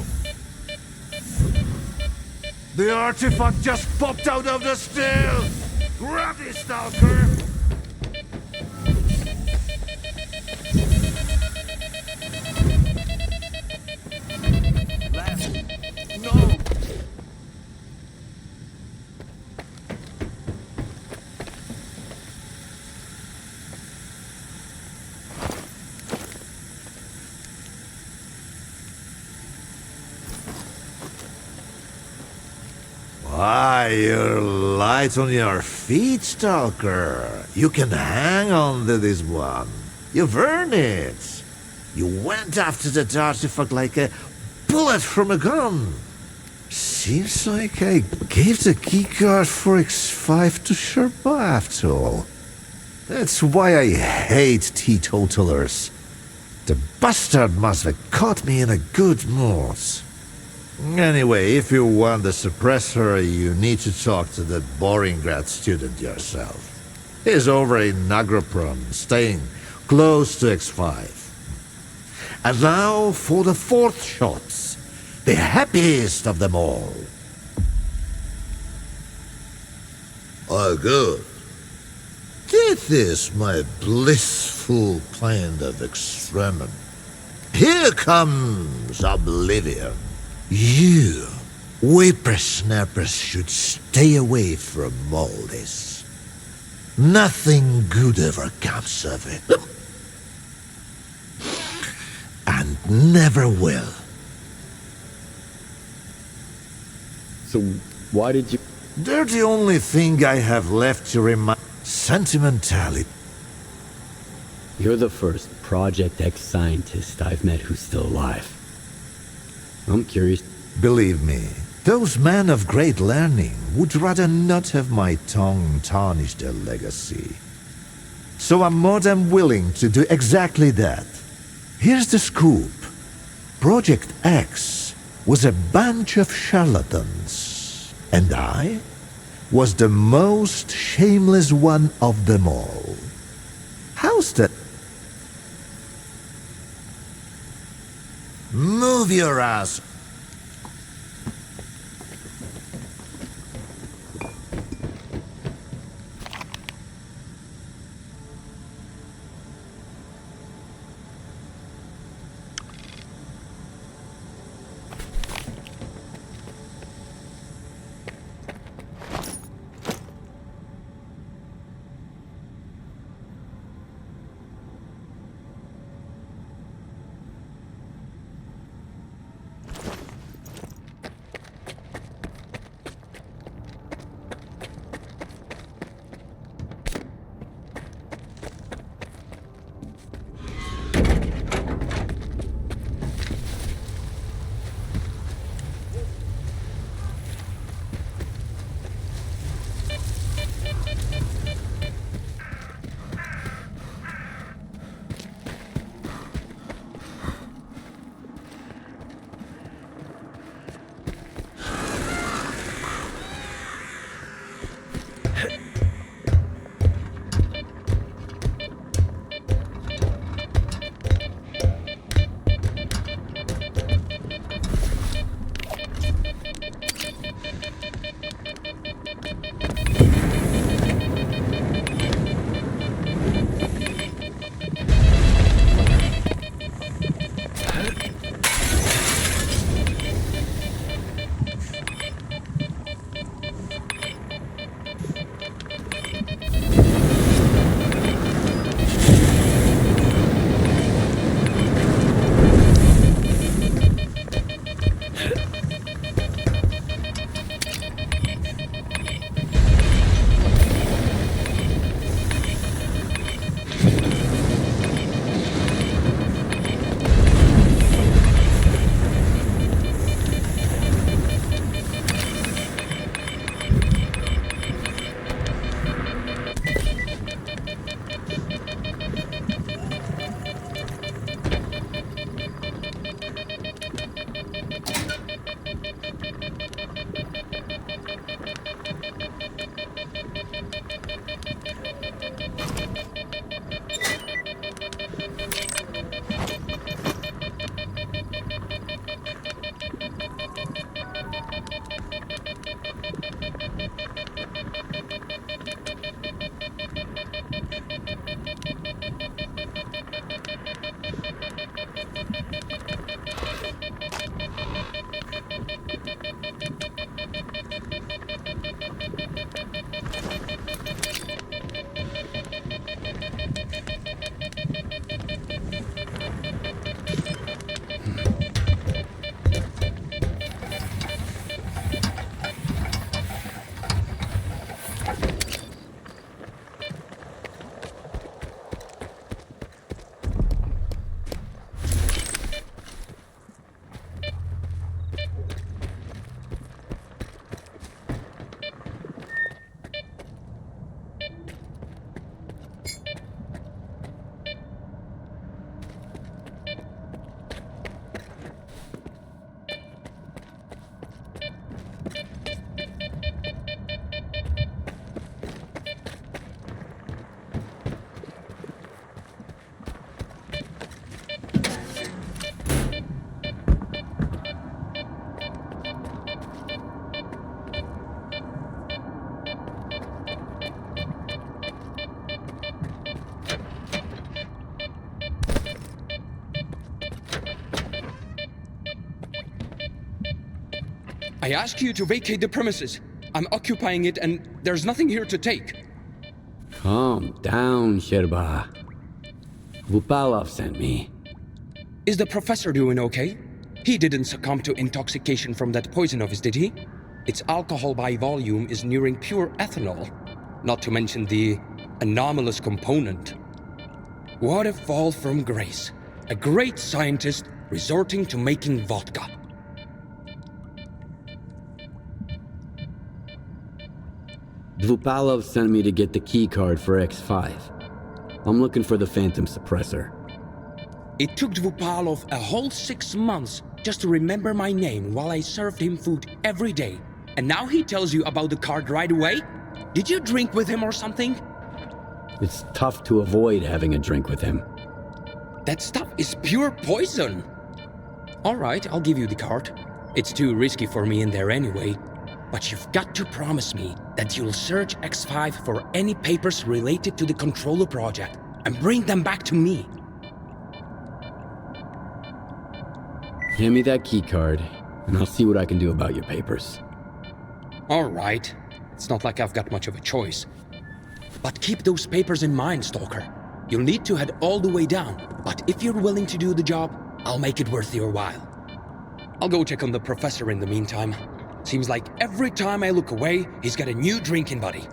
The artifact just popped out of the still! Grab it, Stalker! No! Why, you're light on your feet, Stalker. You can hang on to this one. You've earned it. You went after that artifact like a bullet from a gun. Seems like I gave the keycard for X5 to Sherbet after all. That's why I hate teetotalers. The bastard must have caught me in a good mood. Anyway, if you want the suppressor, you need to talk to the boring grad student yourself. He's over in Agroprom, staying close to X5. And now for the fourth shots, the happiest of them all. Oh, good. This is my blissful kind of experiment. Here comes oblivion. You whippersnappers should stay away from all this. Nothing good ever comes of it. And never will. So why did you... They're the only thing I have left to remind... Sentimentality. You're the first Project X scientist I've met who's still alive. I'm curious. Believe me, those men of great learning would rather not have my tongue tarnish their legacy. So I'm more than willing to do exactly that. Here's the scoop. Project X was a bunch of charlatans, and I was the most shameless one of them all. How's that? Move your ass. I ask you to vacate the premises. I'm occupying it and there's nothing here to take. Calm down, Sherba. Vupalov sent me. Is the professor doing okay? He didn't succumb to intoxication from that poison of his, did he? Its alcohol by volume is nearing pure ethanol. Not to mention the anomalous component. What a fall from grace. A great scientist resorting to making vodka. Dvupalov sent me to get the key card for X5. I'm looking for the Phantom Suppressor. It took Dvupalov a whole 6 months just to remember my name while I served him food every day. And now he tells you about the card right away? Did you drink with him or something? It's tough to avoid having a drink with him. That stuff is pure poison. All right, I'll give you the card. It's too risky for me in there anyway. But you've got to promise me that you'll search X5 for any papers related to the Controller project and bring them back to me. Hand me that key card, and I'll see what I can do about your papers. All right. It's not like I've got much of a choice. But keep those papers in mind, Stalker. You'll need to head all the way down, but if you're willing to do the job, I'll make it worth your while. I'll go check on the professor in the meantime. Seems like every time I look away, he's got a new drinking buddy.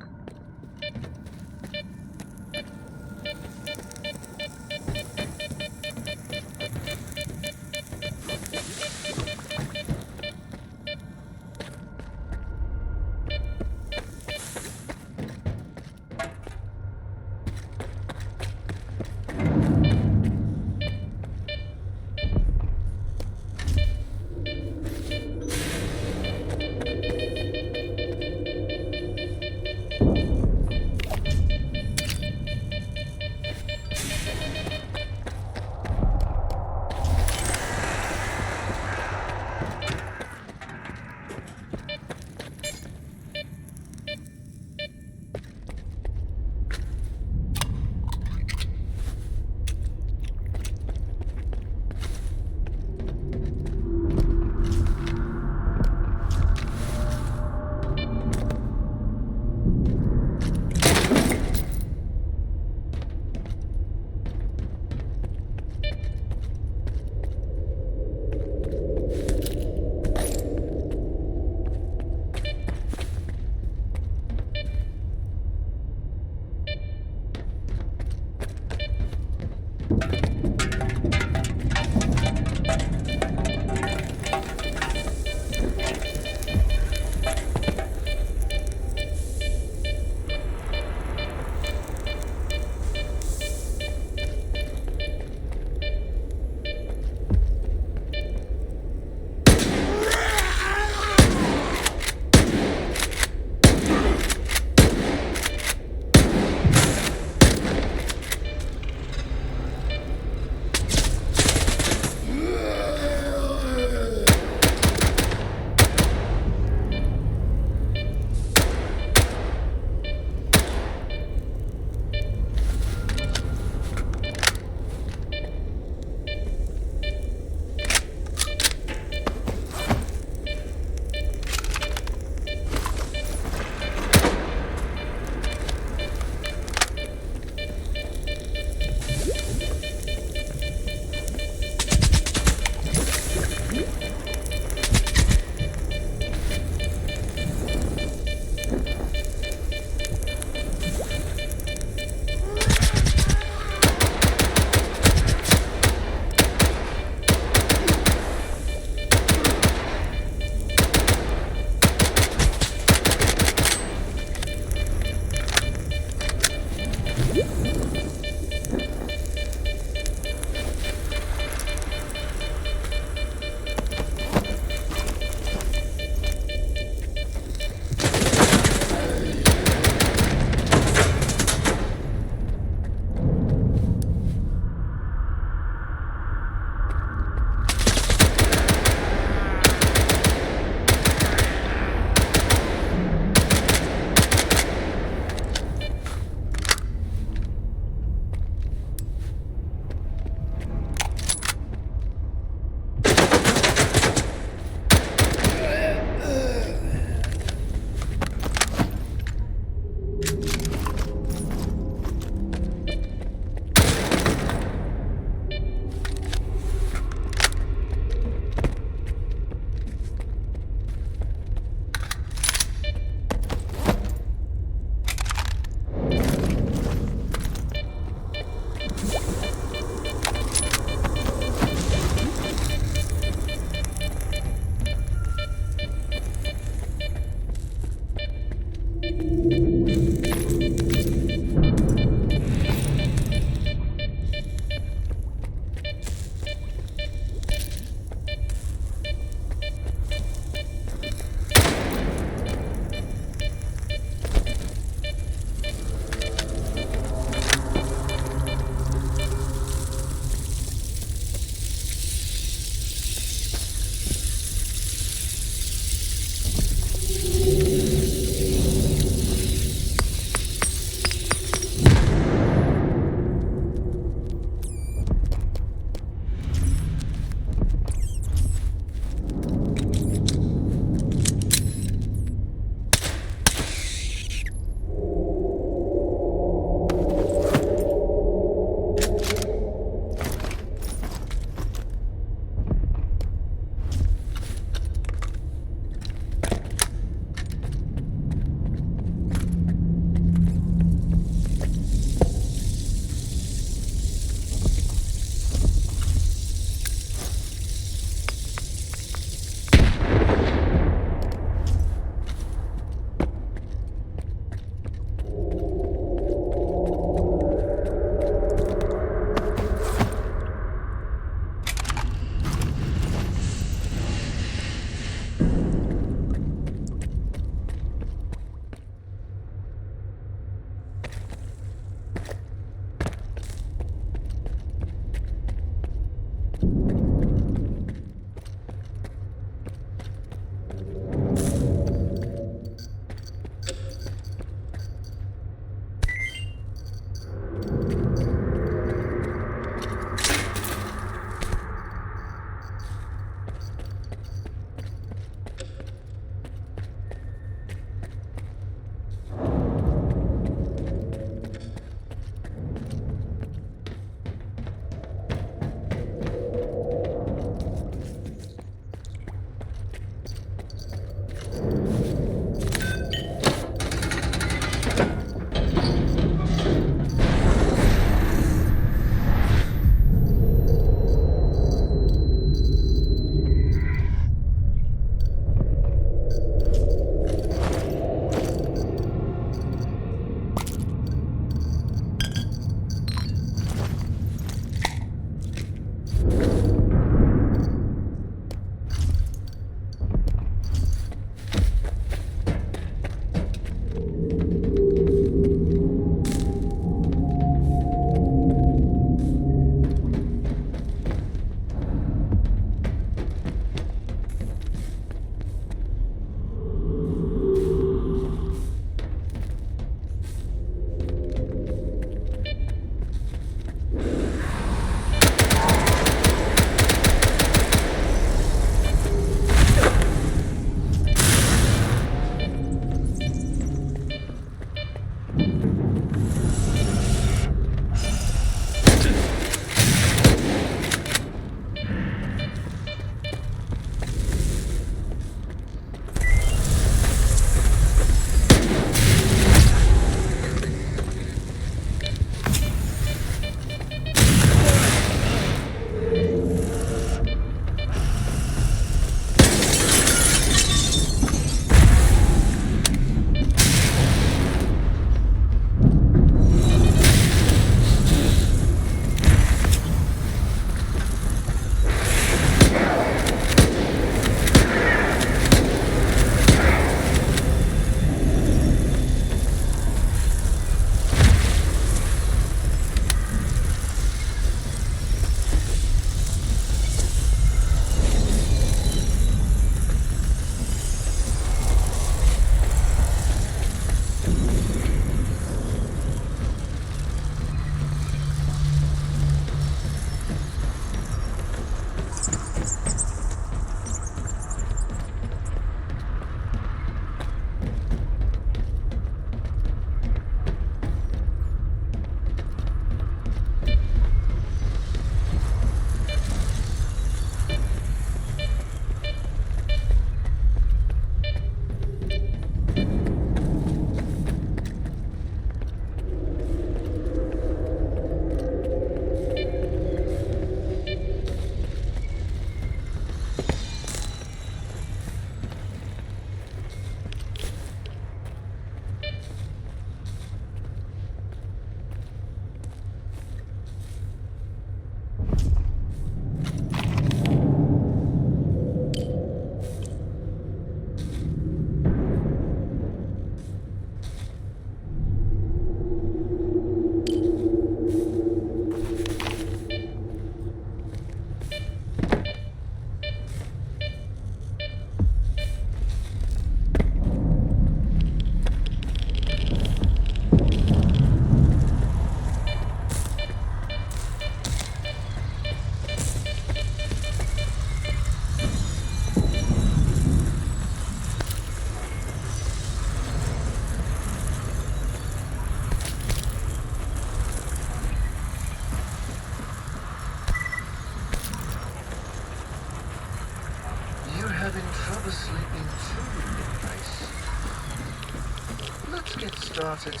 started,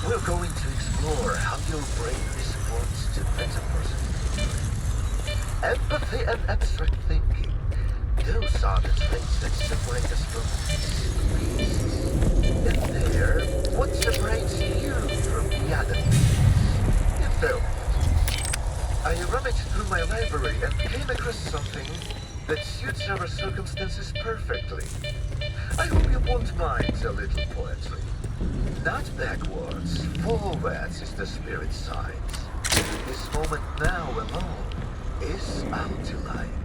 we're going to explore how your brain responds to metaphors. Empathy and abstract thinking. Those are the things that separate us from beasts. And there, what separates you from the other beasts? Installment. I rummaged through my library and came across something that suits our circumstances perfectly. I hope you won't mind a little poetry. Not backwards, forwards is the spirit side. This moment now alone is our delight.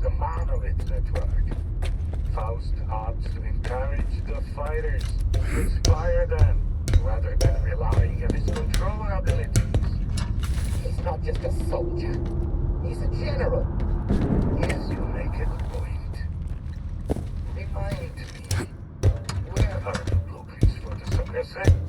the monolith network. Faust opts to encourage the fighters, to inspire them, rather than relying on his controller abilities. He's not just a soldier. He's a general. Yes, you make a good point. Remind me, where are the blueprints for the suppressor?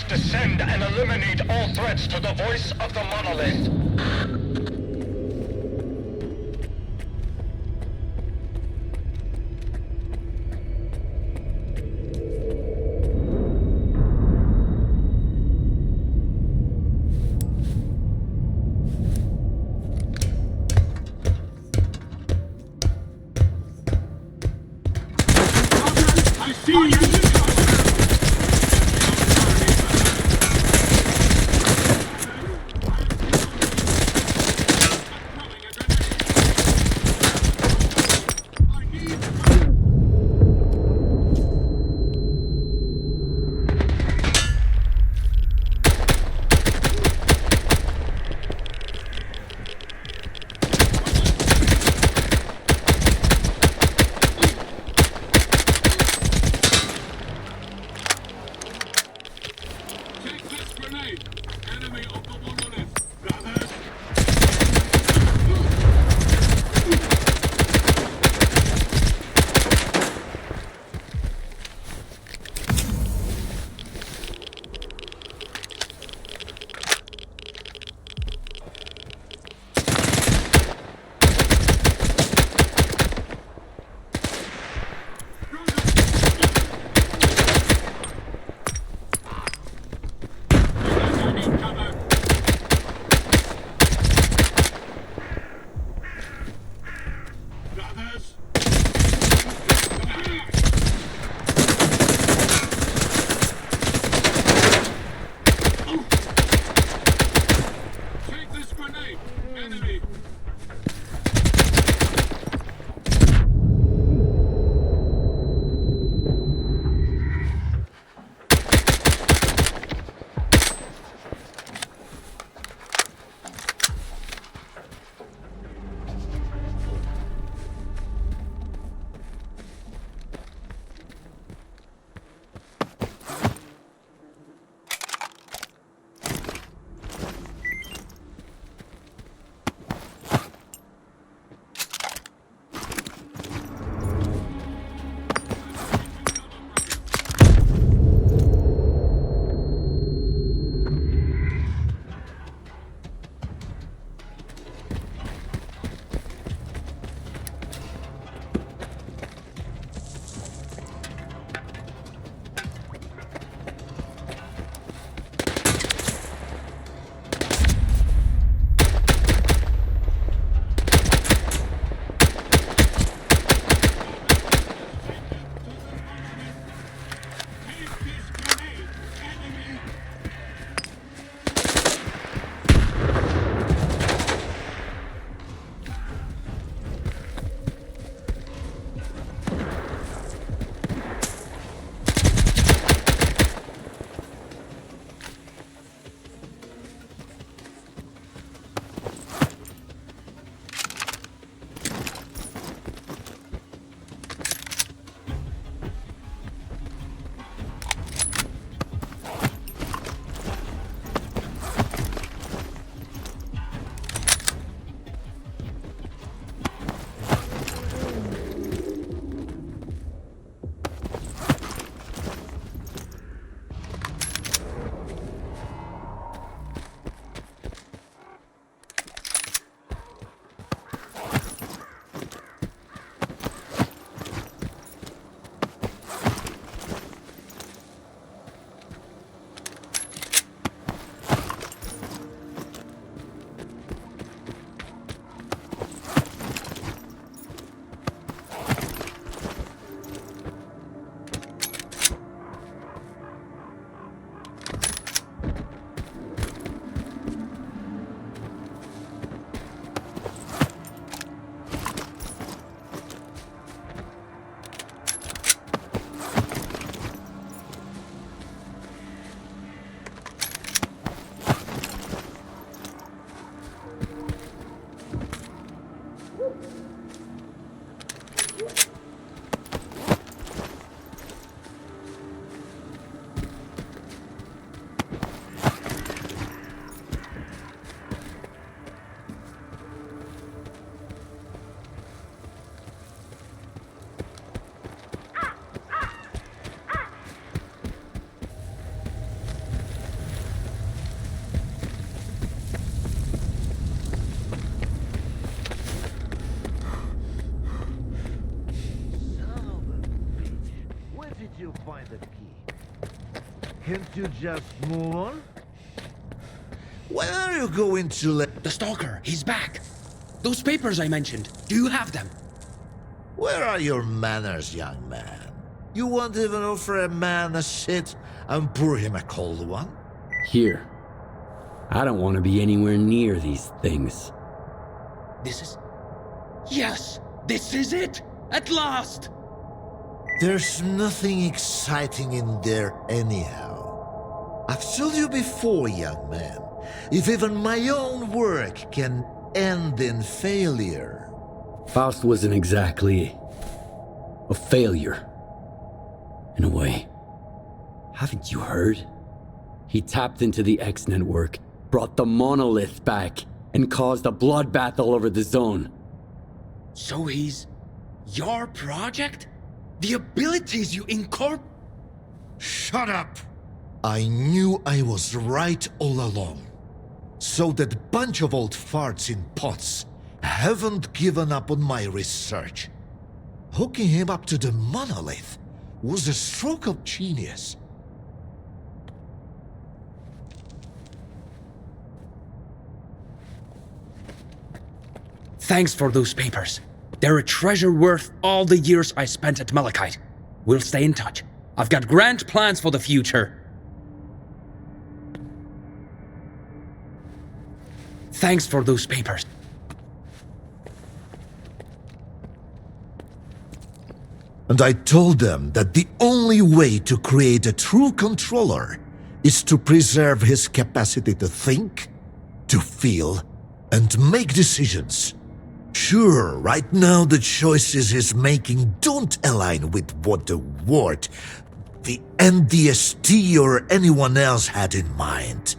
descend and eliminate all threats to the voice of the monolith. I see you! Can't you just move on? When are you going to let... The stalker, he's back. Those papers I mentioned, do you have them? Where are your manners, young man? You won't even offer a man a shit and pour him a cold one? Here. I don't want to be anywhere near these things. This is... Yes! This is it! At last! There's nothing exciting in there anyhow. I've told you before, young man, if even my own work can end in failure... Faust wasn't exactly... a failure. In a way. Haven't you heard? He tapped into the X network, brought the monolith back, and caused a bloodbath all over the zone. So he's... your project? The abilities you incorporate... Shut up! I knew I was right all along. So that bunch of old farts in pots haven't given up on my research. Hooking him up to the monolith was a stroke of genius. Thanks for those papers. They're a treasure worth all the years I spent at Malachite. We'll stay in touch. I've got grand plans for the future. Thanks for those papers. And I told them that the only way to create a true controller is to preserve his capacity to think, to feel, and make decisions. Sure, right now the choices he's making don't align with what the Ward, the NDST or anyone else had in mind.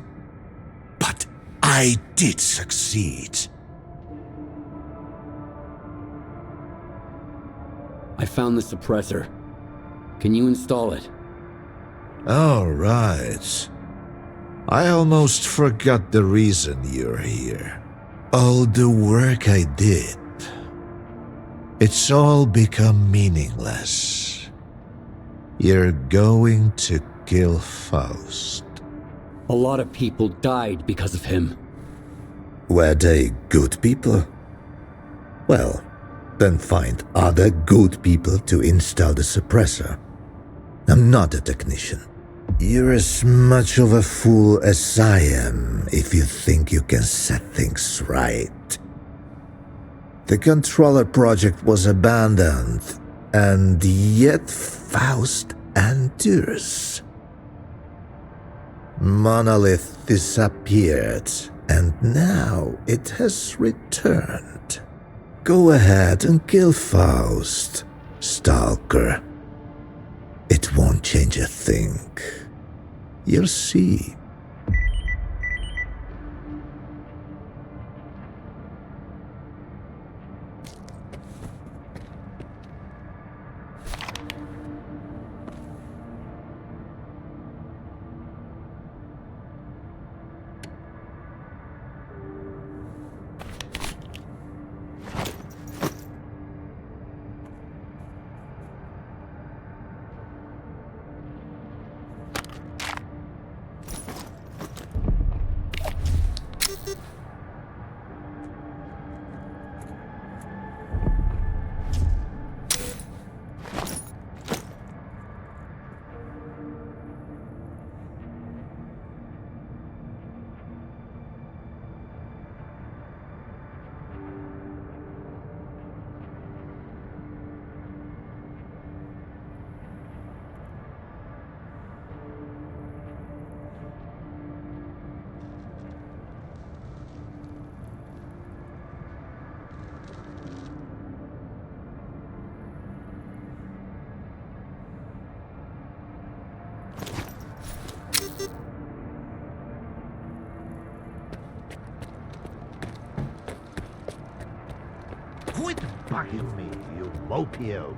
But I did succeed. I found the suppressor. Can you install it? All right. I almost forgot the reason you're here. All the work I did. It's all become meaningless. You're going to kill Faust. A lot of people died because of him. Were they good people? Well, then find other good people to install the suppressor. I'm not a technician. You're as much of a fool as I am if you think you can set things right. The controller project was abandoned, and yet Faust endures. Monolith disappeared, and now it has returned. Go ahead and kill Faust, Stalker. It won't change a thing. You'll see. Quit bugging me, you mopio.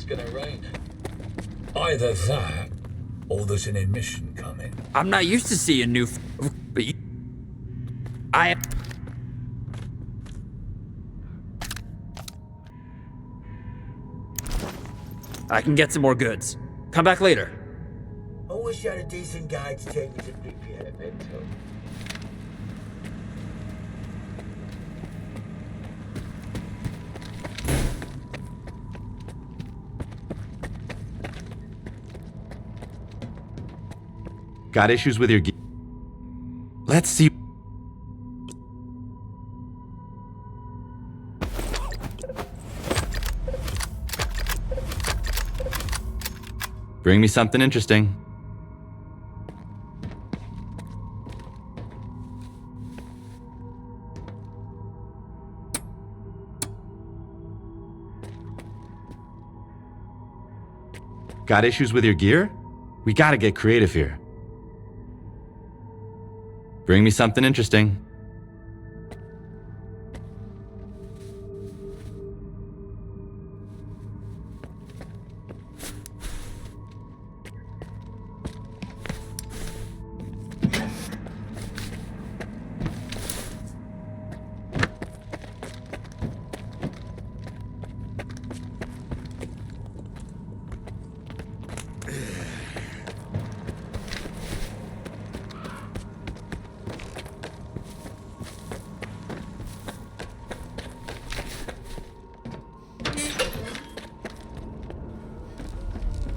gonna rain. Either that, or there's an emission coming. I'm not used to seeing new but I can get some more goods. Come back later. I wish you had a decent guide to take me to Pripyat at bedtime. Got issues with your Let's see. Bring me something interesting. Got issues with your gear? We gotta get creative here. Bring me something interesting.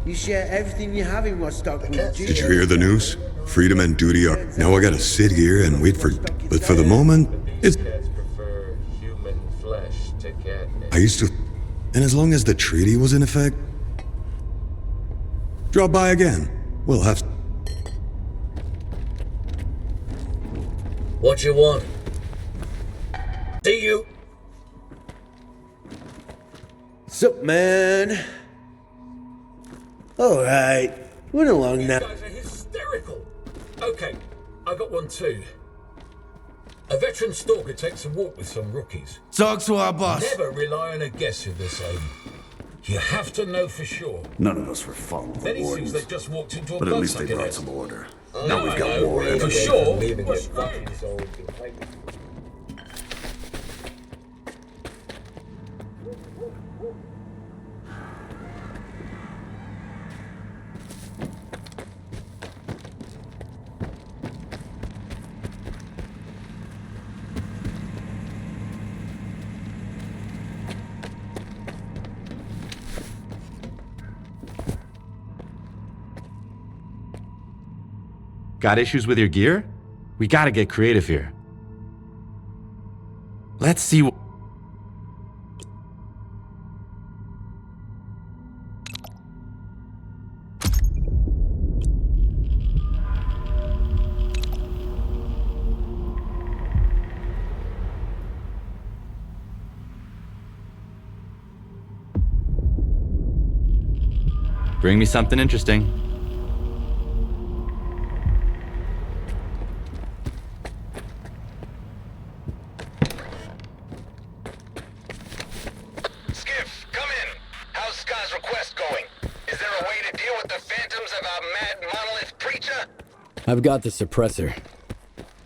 You share everything you have in what's stuck with you. Did you hear the news? Freedom and duty are... Now I gotta sit here and wait for... But for the moment, it's... Prefer human flesh to catnip. I used to... And as long as the treaty was in effect... Drop by again. We'll have... What you want? See you. Sup, man? Alright, went along now. You guys are hysterical. Okay, I got one too. A veteran stalker takes a walk with some rookies. Talk to our boss. Never rely on a guess of this aim. You have to know for sure. None of us were following the Then he seems wardens. they just walked into a But at least they bloodsucker brought net. some order. Oh, Now we've got I know. war For everywhere. sure. Leaving We're his screwed. fucking soul completely. Got issues with your gear? We gotta get creative here. Let's see what... Bring me something interesting. I've got the suppressor.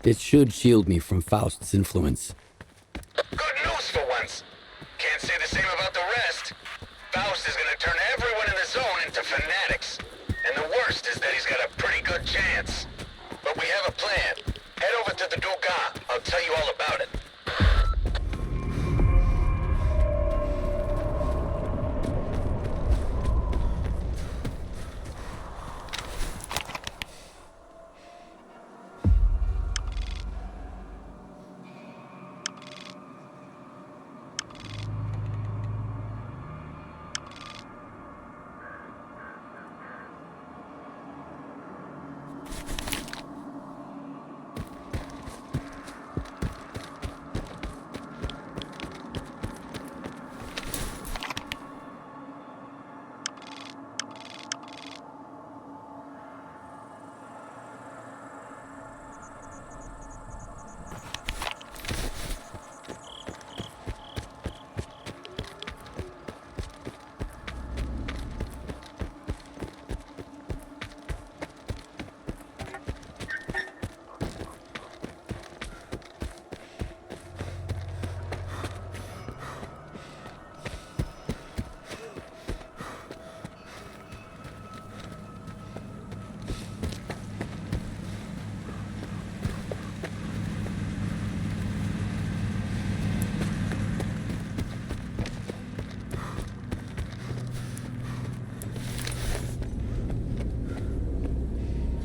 It should shield me from Faust's influence. Good news for once. Can't say the same about the rest. Faust is gonna turn everyone in the zone into fanatics. And the worst is that he's got a pretty good chance. But we have a plan. Head over to the Dugan. I'll tell you all about it.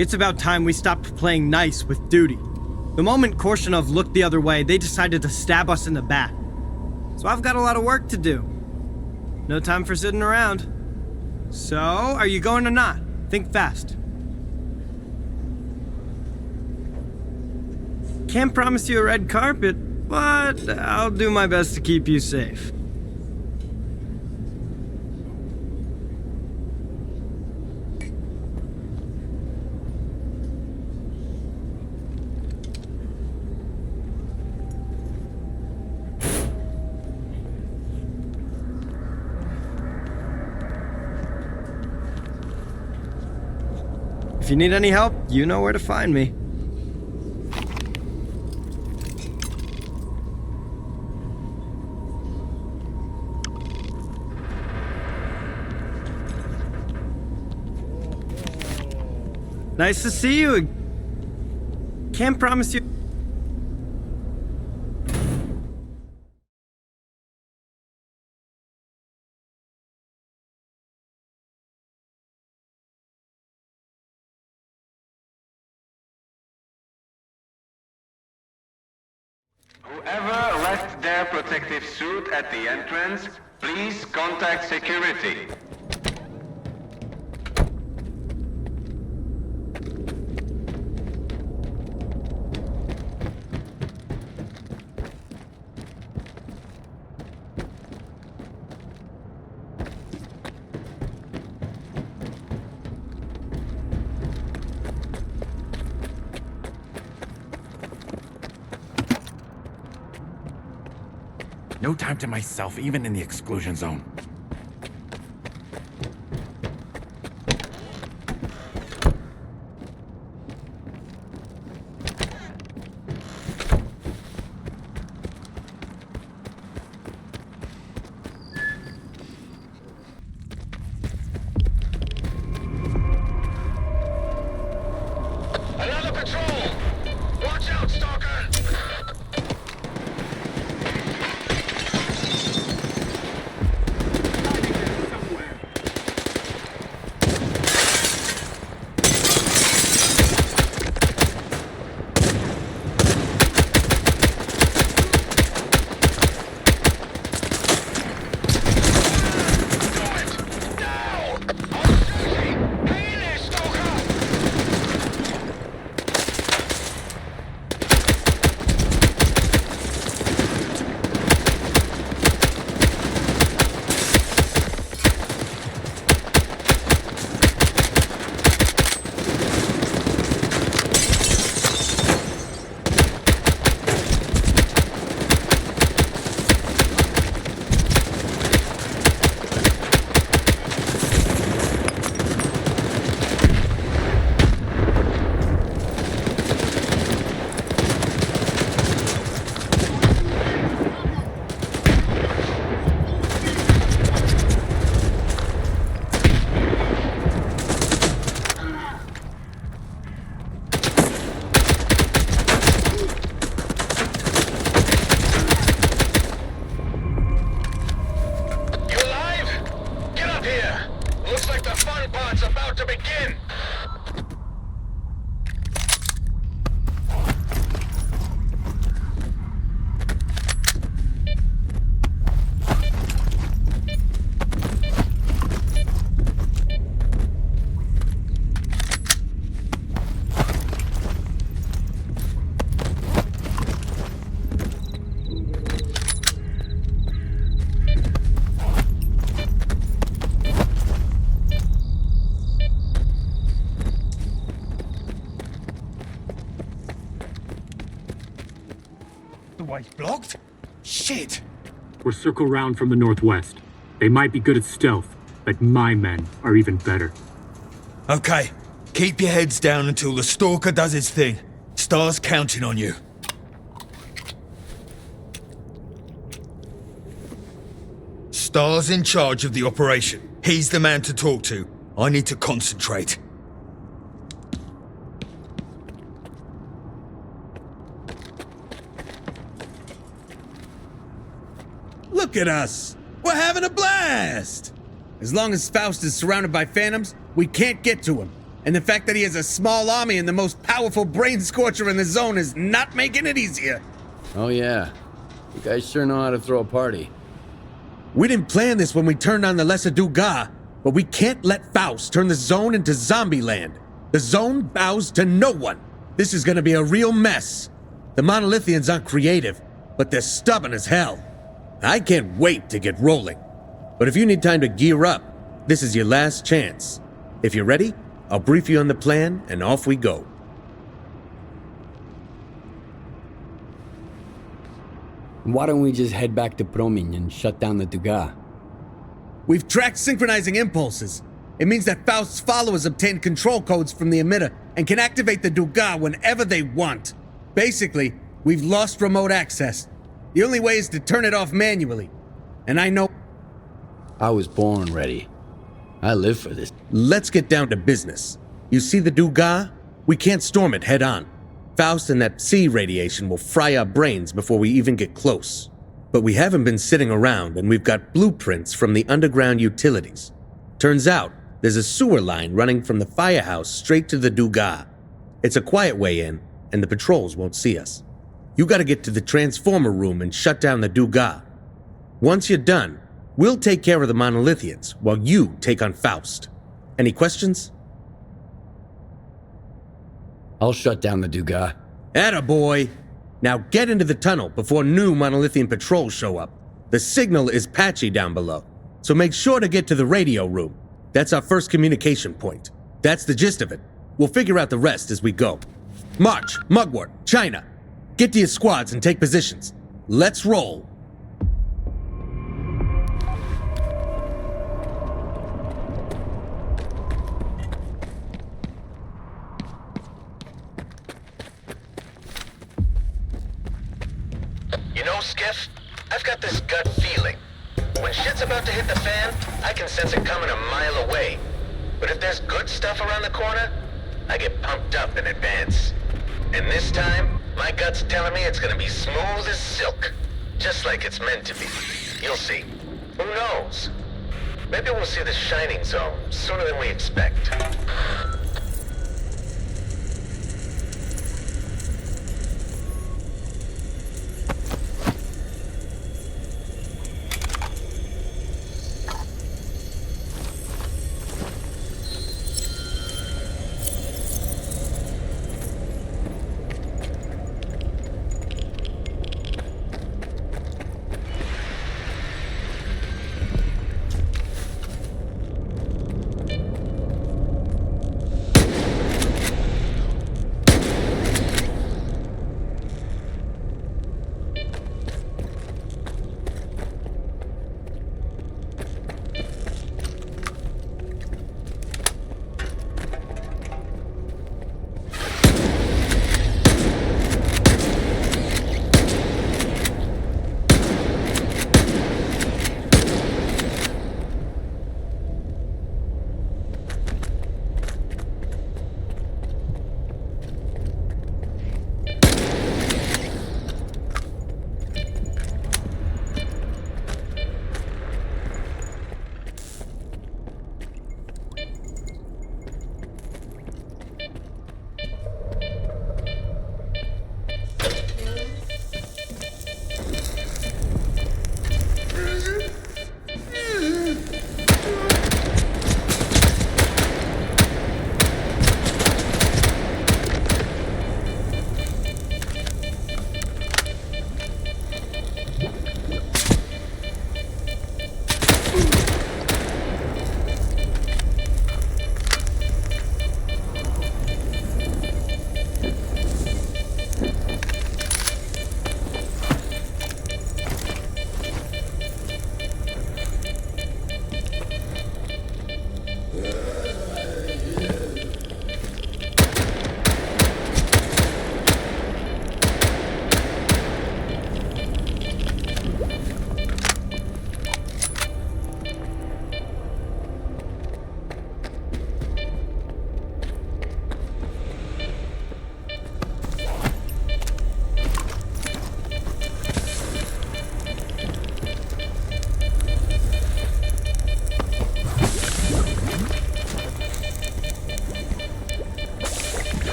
It's about time we stopped playing nice with duty. The moment Korshunov looked the other way, they decided to stab us in the back. So I've got a lot of work to do. No time for sitting around. So, are you going or not? Think fast. Can't promise you a red carpet, but I'll do my best to keep you safe. If you need any help, you know where to find me. Nice to see you. Can't promise you. Whoever left their protective suit at the entrance, please contact security. No time to myself, even in the exclusion zone. Another patrol! Watch out, Stalker! The way's blocked? Shit! We're circle round from the northwest. They might be good at stealth, but my men are even better. Okay, keep your heads down until the Stalker does his thing. S.T.A.L.K.E.R's counting on you. S.T.A.L.K.E.R's in charge of the operation. He's the man to talk to. I need to concentrate. Look at us! We're having a blast! As long as Faust is surrounded by phantoms, we can't get to him. And the fact that he has a small army and the most powerful brain scorcher in the zone is not making it easier. Oh yeah, you guys sure know how to throw a party. We didn't plan this when we turned on the Lesser Dugas, but we can't let Faust turn the zone into zombie land. The zone bows to no one. This is gonna be a real mess. The Monolithians aren't creative, but they're stubborn as hell. I can't wait to get rolling. But if you need time to gear up, this is your last chance. If you're ready, I'll brief you on the plan, and off we go. Why don't we just head back to Promin and shut down the Dugas? We've tracked synchronizing impulses. It means that Faust's followers obtain control codes from the emitter and can activate the Dugas whenever they want. Basically, we've lost remote access. The only way is to turn it off manually. And I know... I was born ready. I live for this. Let's get down to business. You see the Dugas? We can't storm it head on. Faust and that C radiation will fry our brains before we even get close. But we haven't been sitting around, and we've got blueprints from the underground utilities. Turns out, there's a sewer line running from the firehouse straight to the Dugas. It's a quiet way in, and the patrols won't see us. You gotta get to the transformer room and shut down the Dugas. Once you're done, we'll take care of the Monolithians while you take on Faust. Any questions? I'll shut down the Dugas. Attaboy! Now get into the tunnel before new Monolithian patrols show up. The signal is patchy down below, so make sure to get to the radio room. That's our first communication point. That's the gist of it. We'll figure out the rest as we go. March, Mugwort, China. Get to your squads and take positions. Let's roll. You know, Skiff, I've got this gut feeling. When shit's about to hit the fan, I can sense it coming a mile away. But if there's good stuff around the corner, I get pumped up in advance. And this time, my gut's telling me it's gonna be smooth as silk. Just like it's meant to be. You'll see. Who knows? Maybe we'll see the Shining Zone sooner than we expect.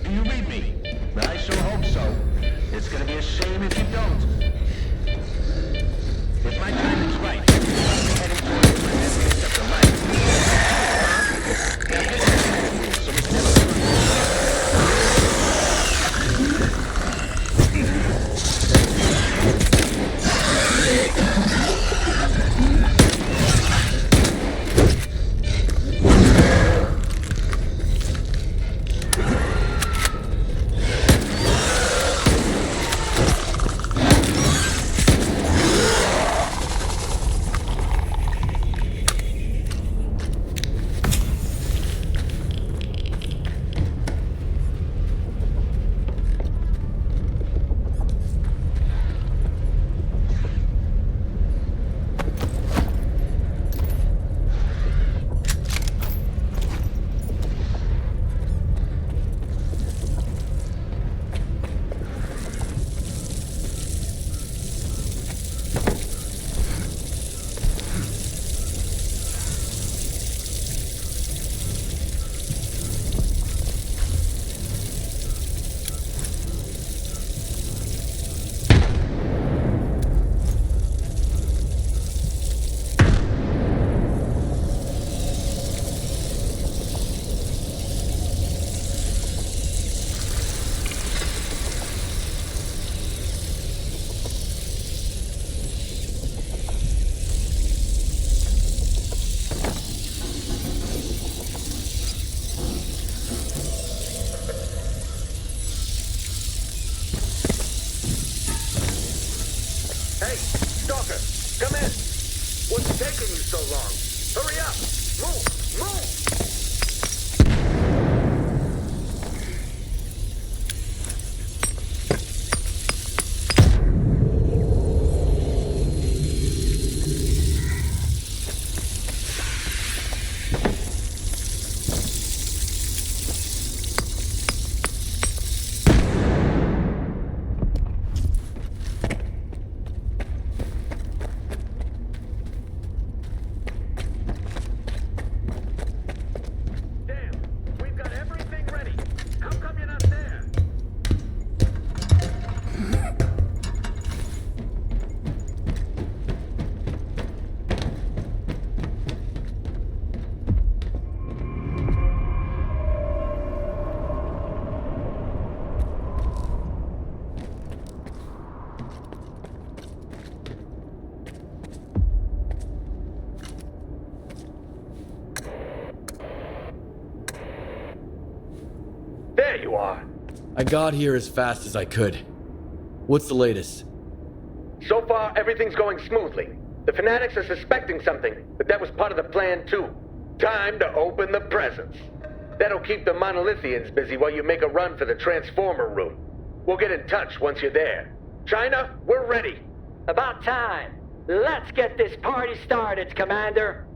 Do you read me? I sure hope so. It's gonna be a shame if you don't. If my timing's right, I'll be heading towards the Pacific except the light. Now get this so we can never Hey, Stalker, come in. What's taking you so long? Hurry up! Move! Move! There you are. I got here as fast as I could. What's the latest? So far, everything's going smoothly. The fanatics are suspecting something, but that was part of the plan too. Time to open the presents. That'll keep the Monolithians busy while you make a run for the transformer room. We'll get in touch once you're there. China, we're ready. About time. Let's get this party started, Commander.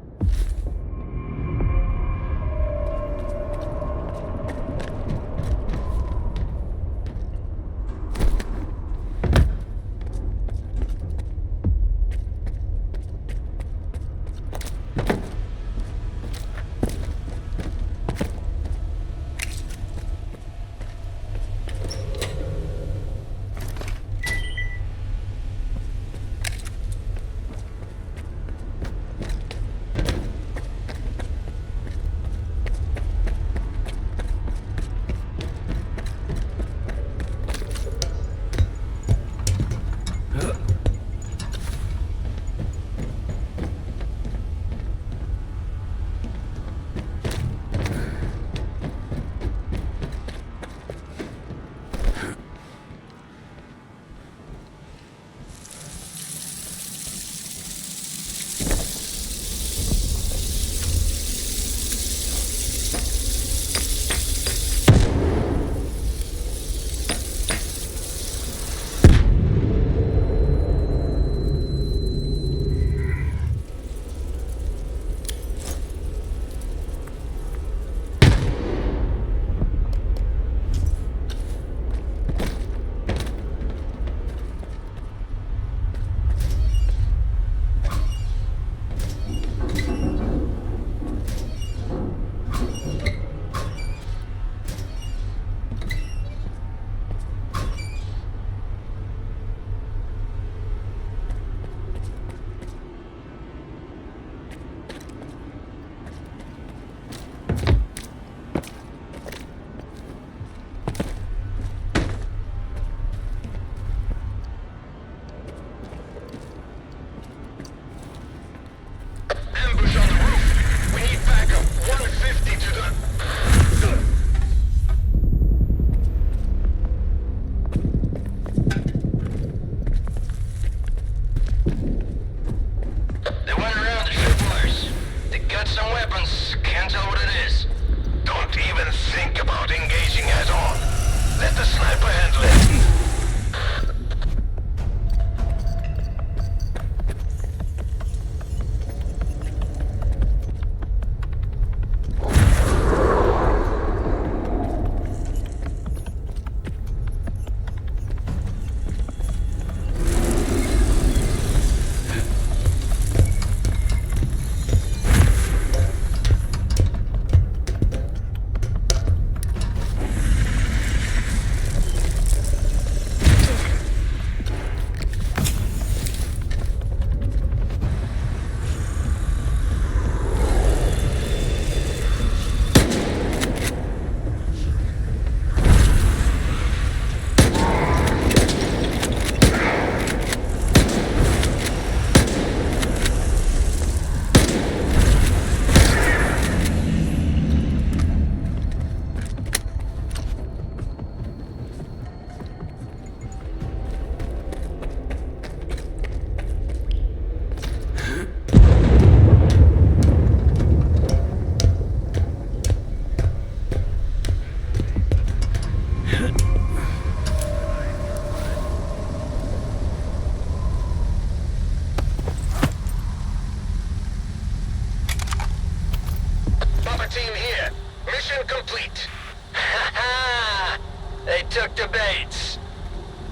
complete. Ha ha! They took the baits.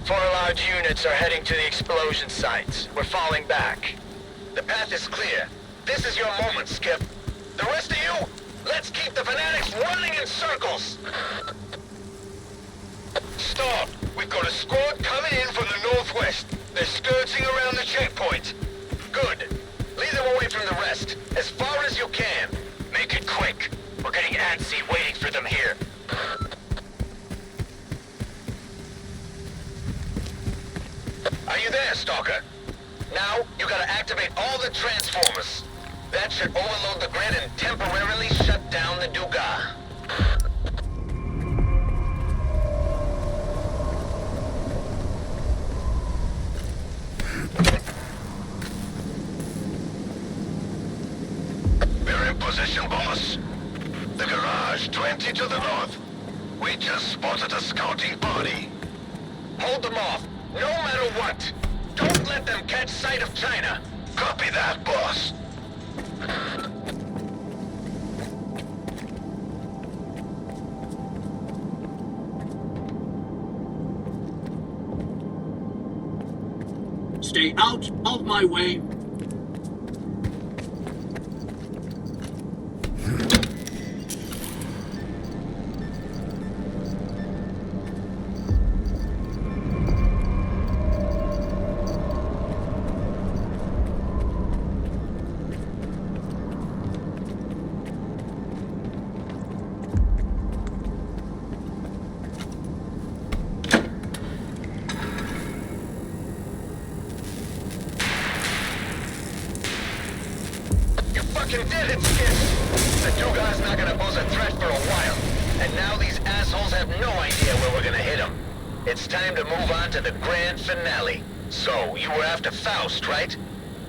4 large units are heading to the explosion site. We're falling back. The path is clear. This is your moment, Skip. The rest of you, let's keep the fanatics running in circles. Stop! We've got a squad coming in from the northwest. They're skirting around the checkpoint. Good. Lead them away from the rest, as far as you can. Make it quick. We're getting antsy waiting for them here. Are you there, Stalker? Now, you gotta activate all the transformers. That should overload the grid and temporarily shut down the Dugas. We're in position, boss. The garage, 20 to the north. We just spotted a scouting party. Hold them off, no matter what. Don't let them catch sight of China. Copy that, boss. Stay out of my way. Did it, Skip? The Dugas not gonna pose a threat for a while, and now these assholes have no idea where we're gonna hit them. It's time to move on to the grand finale. So, you were after Faust, right?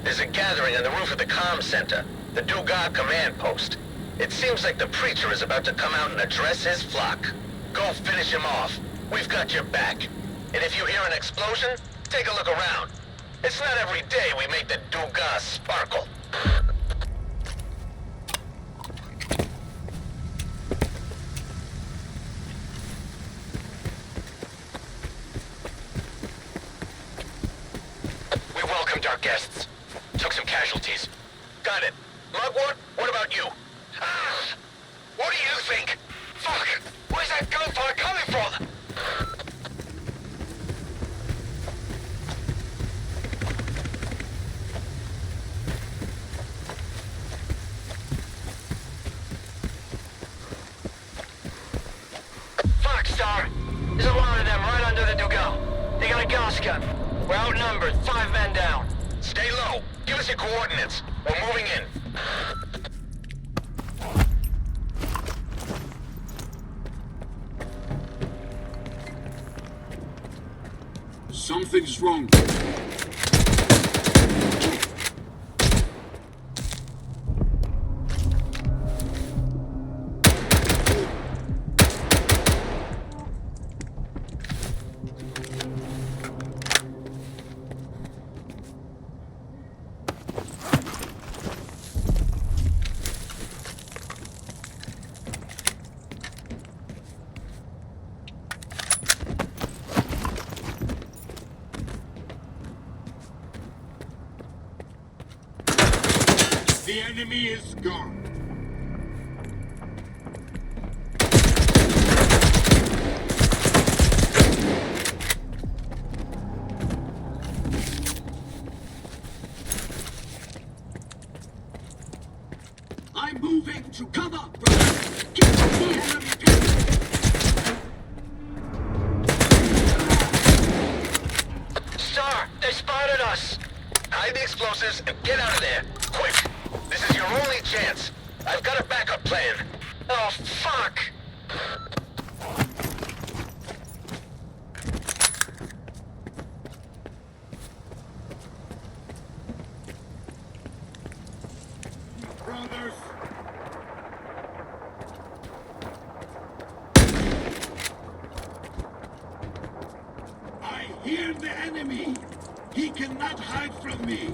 There's a gathering on the roof of the comm center, the Dugas command post. It seems like the preacher is about to come out and address his flock. Go finish him off. We've got your back. And if you hear an explosion, take a look around. It's not every day we make the Dugas sparkle. Our guests. Took some casualties. Got it. Mugwort, what about you? Ah! What do you think? Fuck! Where's that gunfire coming from? Fuck, Star. There's a lot of them right under the Dugas. They got a gas gun. We're outnumbered, 5 men down. Stay low. Give us your coordinates. We're moving in. Something's wrong. The enemy is gone. I'm moving to cover. Get the enemy pin. Star, they spotted us. Hide the explosives and get out of there. Quick. This is your only chance. I've got a backup plan. Oh, fuck! Brothers! I hear the enemy! He cannot hide from me!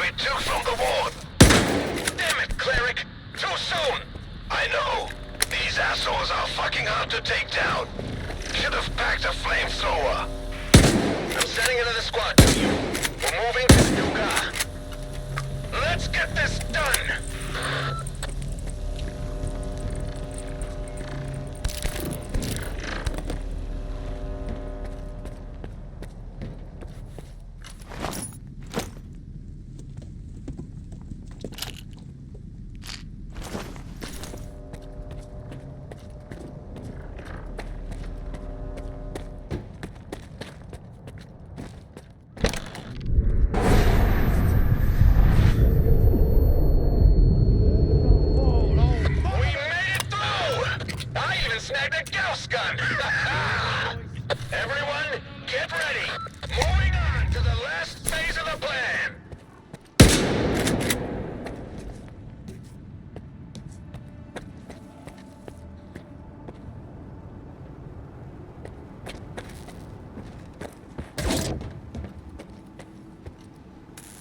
we took from the ward. Damn it, Cleric! Too soon! I know! These assholes are fucking hard to take down. Should have packed a flamethrower. I'm sending another squad to you. We're moving to the Duga. Let's get this done! Everyone, get ready! Moving on to the last phase of the plan!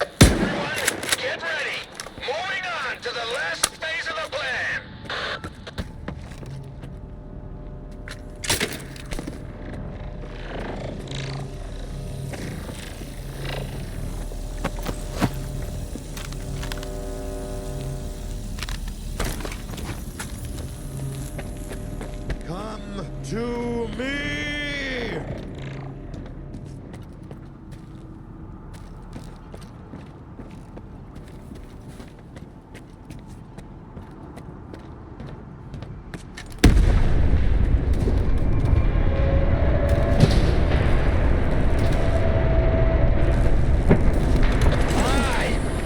Everyone, get ready! Moving on to the last phase of the plan! To me!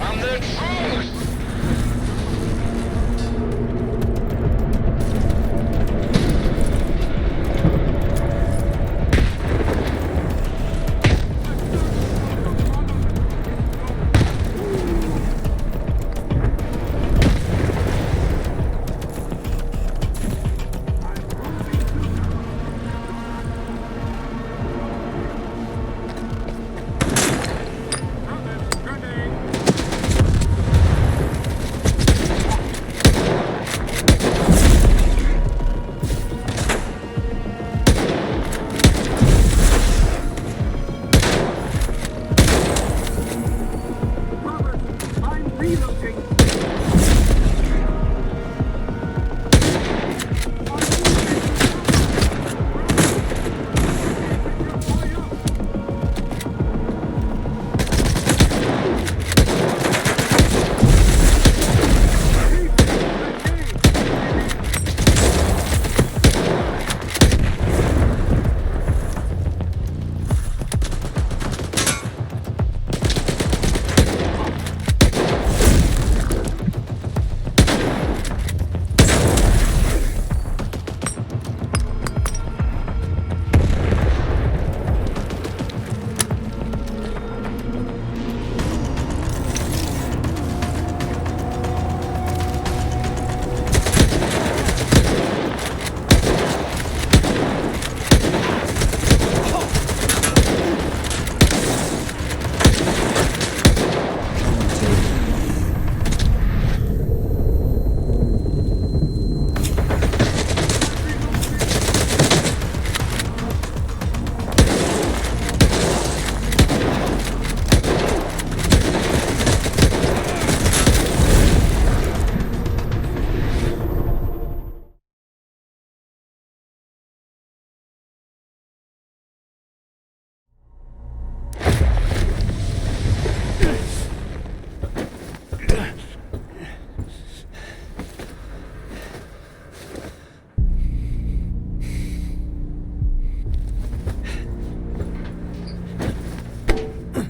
I'm the truth!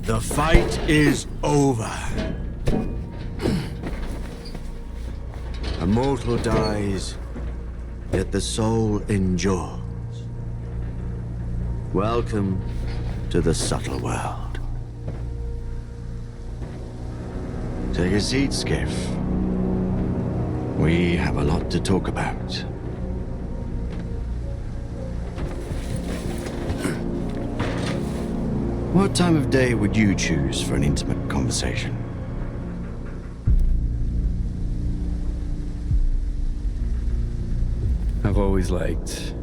The fight is over. A mortal dies, yet the soul endures. Welcome to the subtle world. Take a seat, Skiff. We have a lot to talk about. What time of day would you choose for an intimate conversation? I've always liked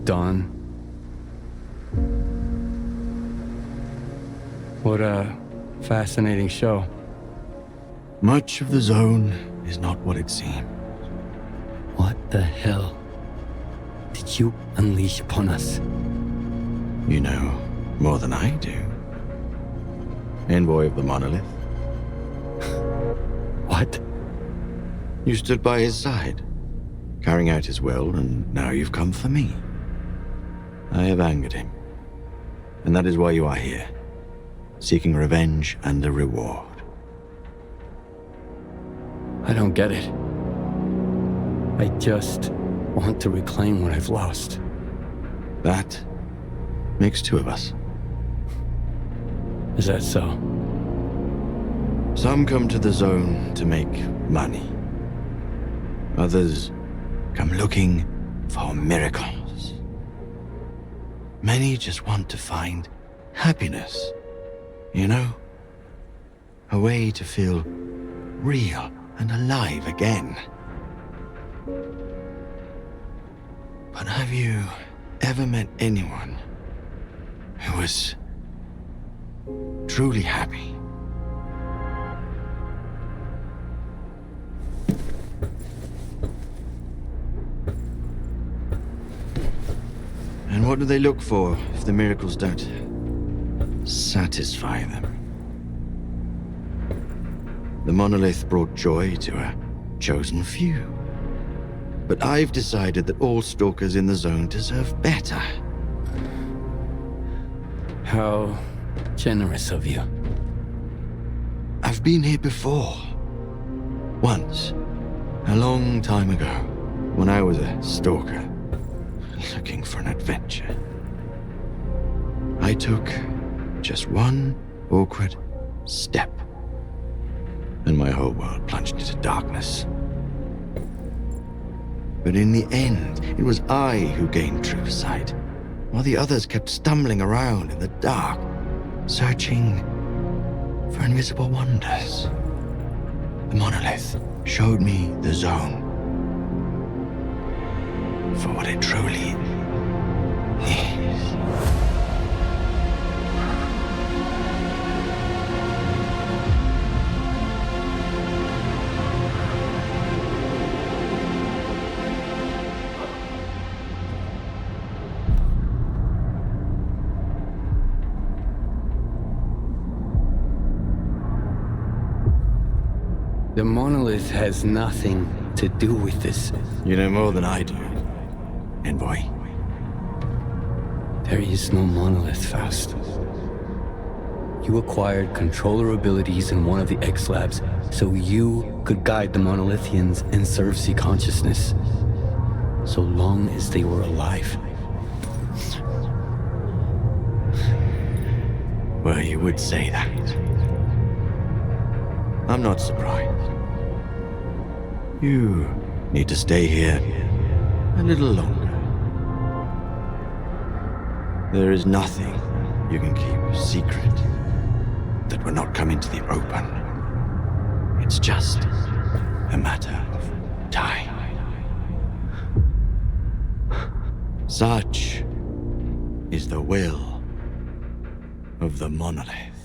Dawn. What a fascinating show. Much of the zone is not what it seems. What the hell did you unleash upon us? You know more than I do. Envoy of the monolith. What? You stood by his side, carrying out his will, and now you've come for me. I have angered him. And that is why you are here, seeking revenge and a reward. I don't get it. I just want to reclaim what I've lost. That makes two of us. Is that so? Some come to the zone to make money. Others come looking for miracles. Many just want to find happiness. You know? A way to feel real and alive again. But have you ever met anyone who was truly happy? And what do they look for if the miracles don't satisfy them? The monolith brought joy to a chosen few. But I've decided that all stalkers in the zone deserve better. How generous of you. I've been here before. Once. A long time ago. When I was a stalker. Looking for an adventure. I took just one awkward step. And my whole world plunged into darkness. But in the end, it was I who gained true sight, while the others kept stumbling around in the dark, searching for invisible wonders. The monolith showed me the zone for what it truly is. The monolith has nothing to do with this. You know more than I do, Envoy. There is no monolith, Faust. You acquired controller abilities in one of the X-Labs so you could guide the monolithians and serve C consciousness. So long as they were alive. Well, you would say that. I'm not surprised. You need to stay here a little longer. There is nothing you can keep secret that will not come into the open. It's just a matter of time. Such is the will of the monolith.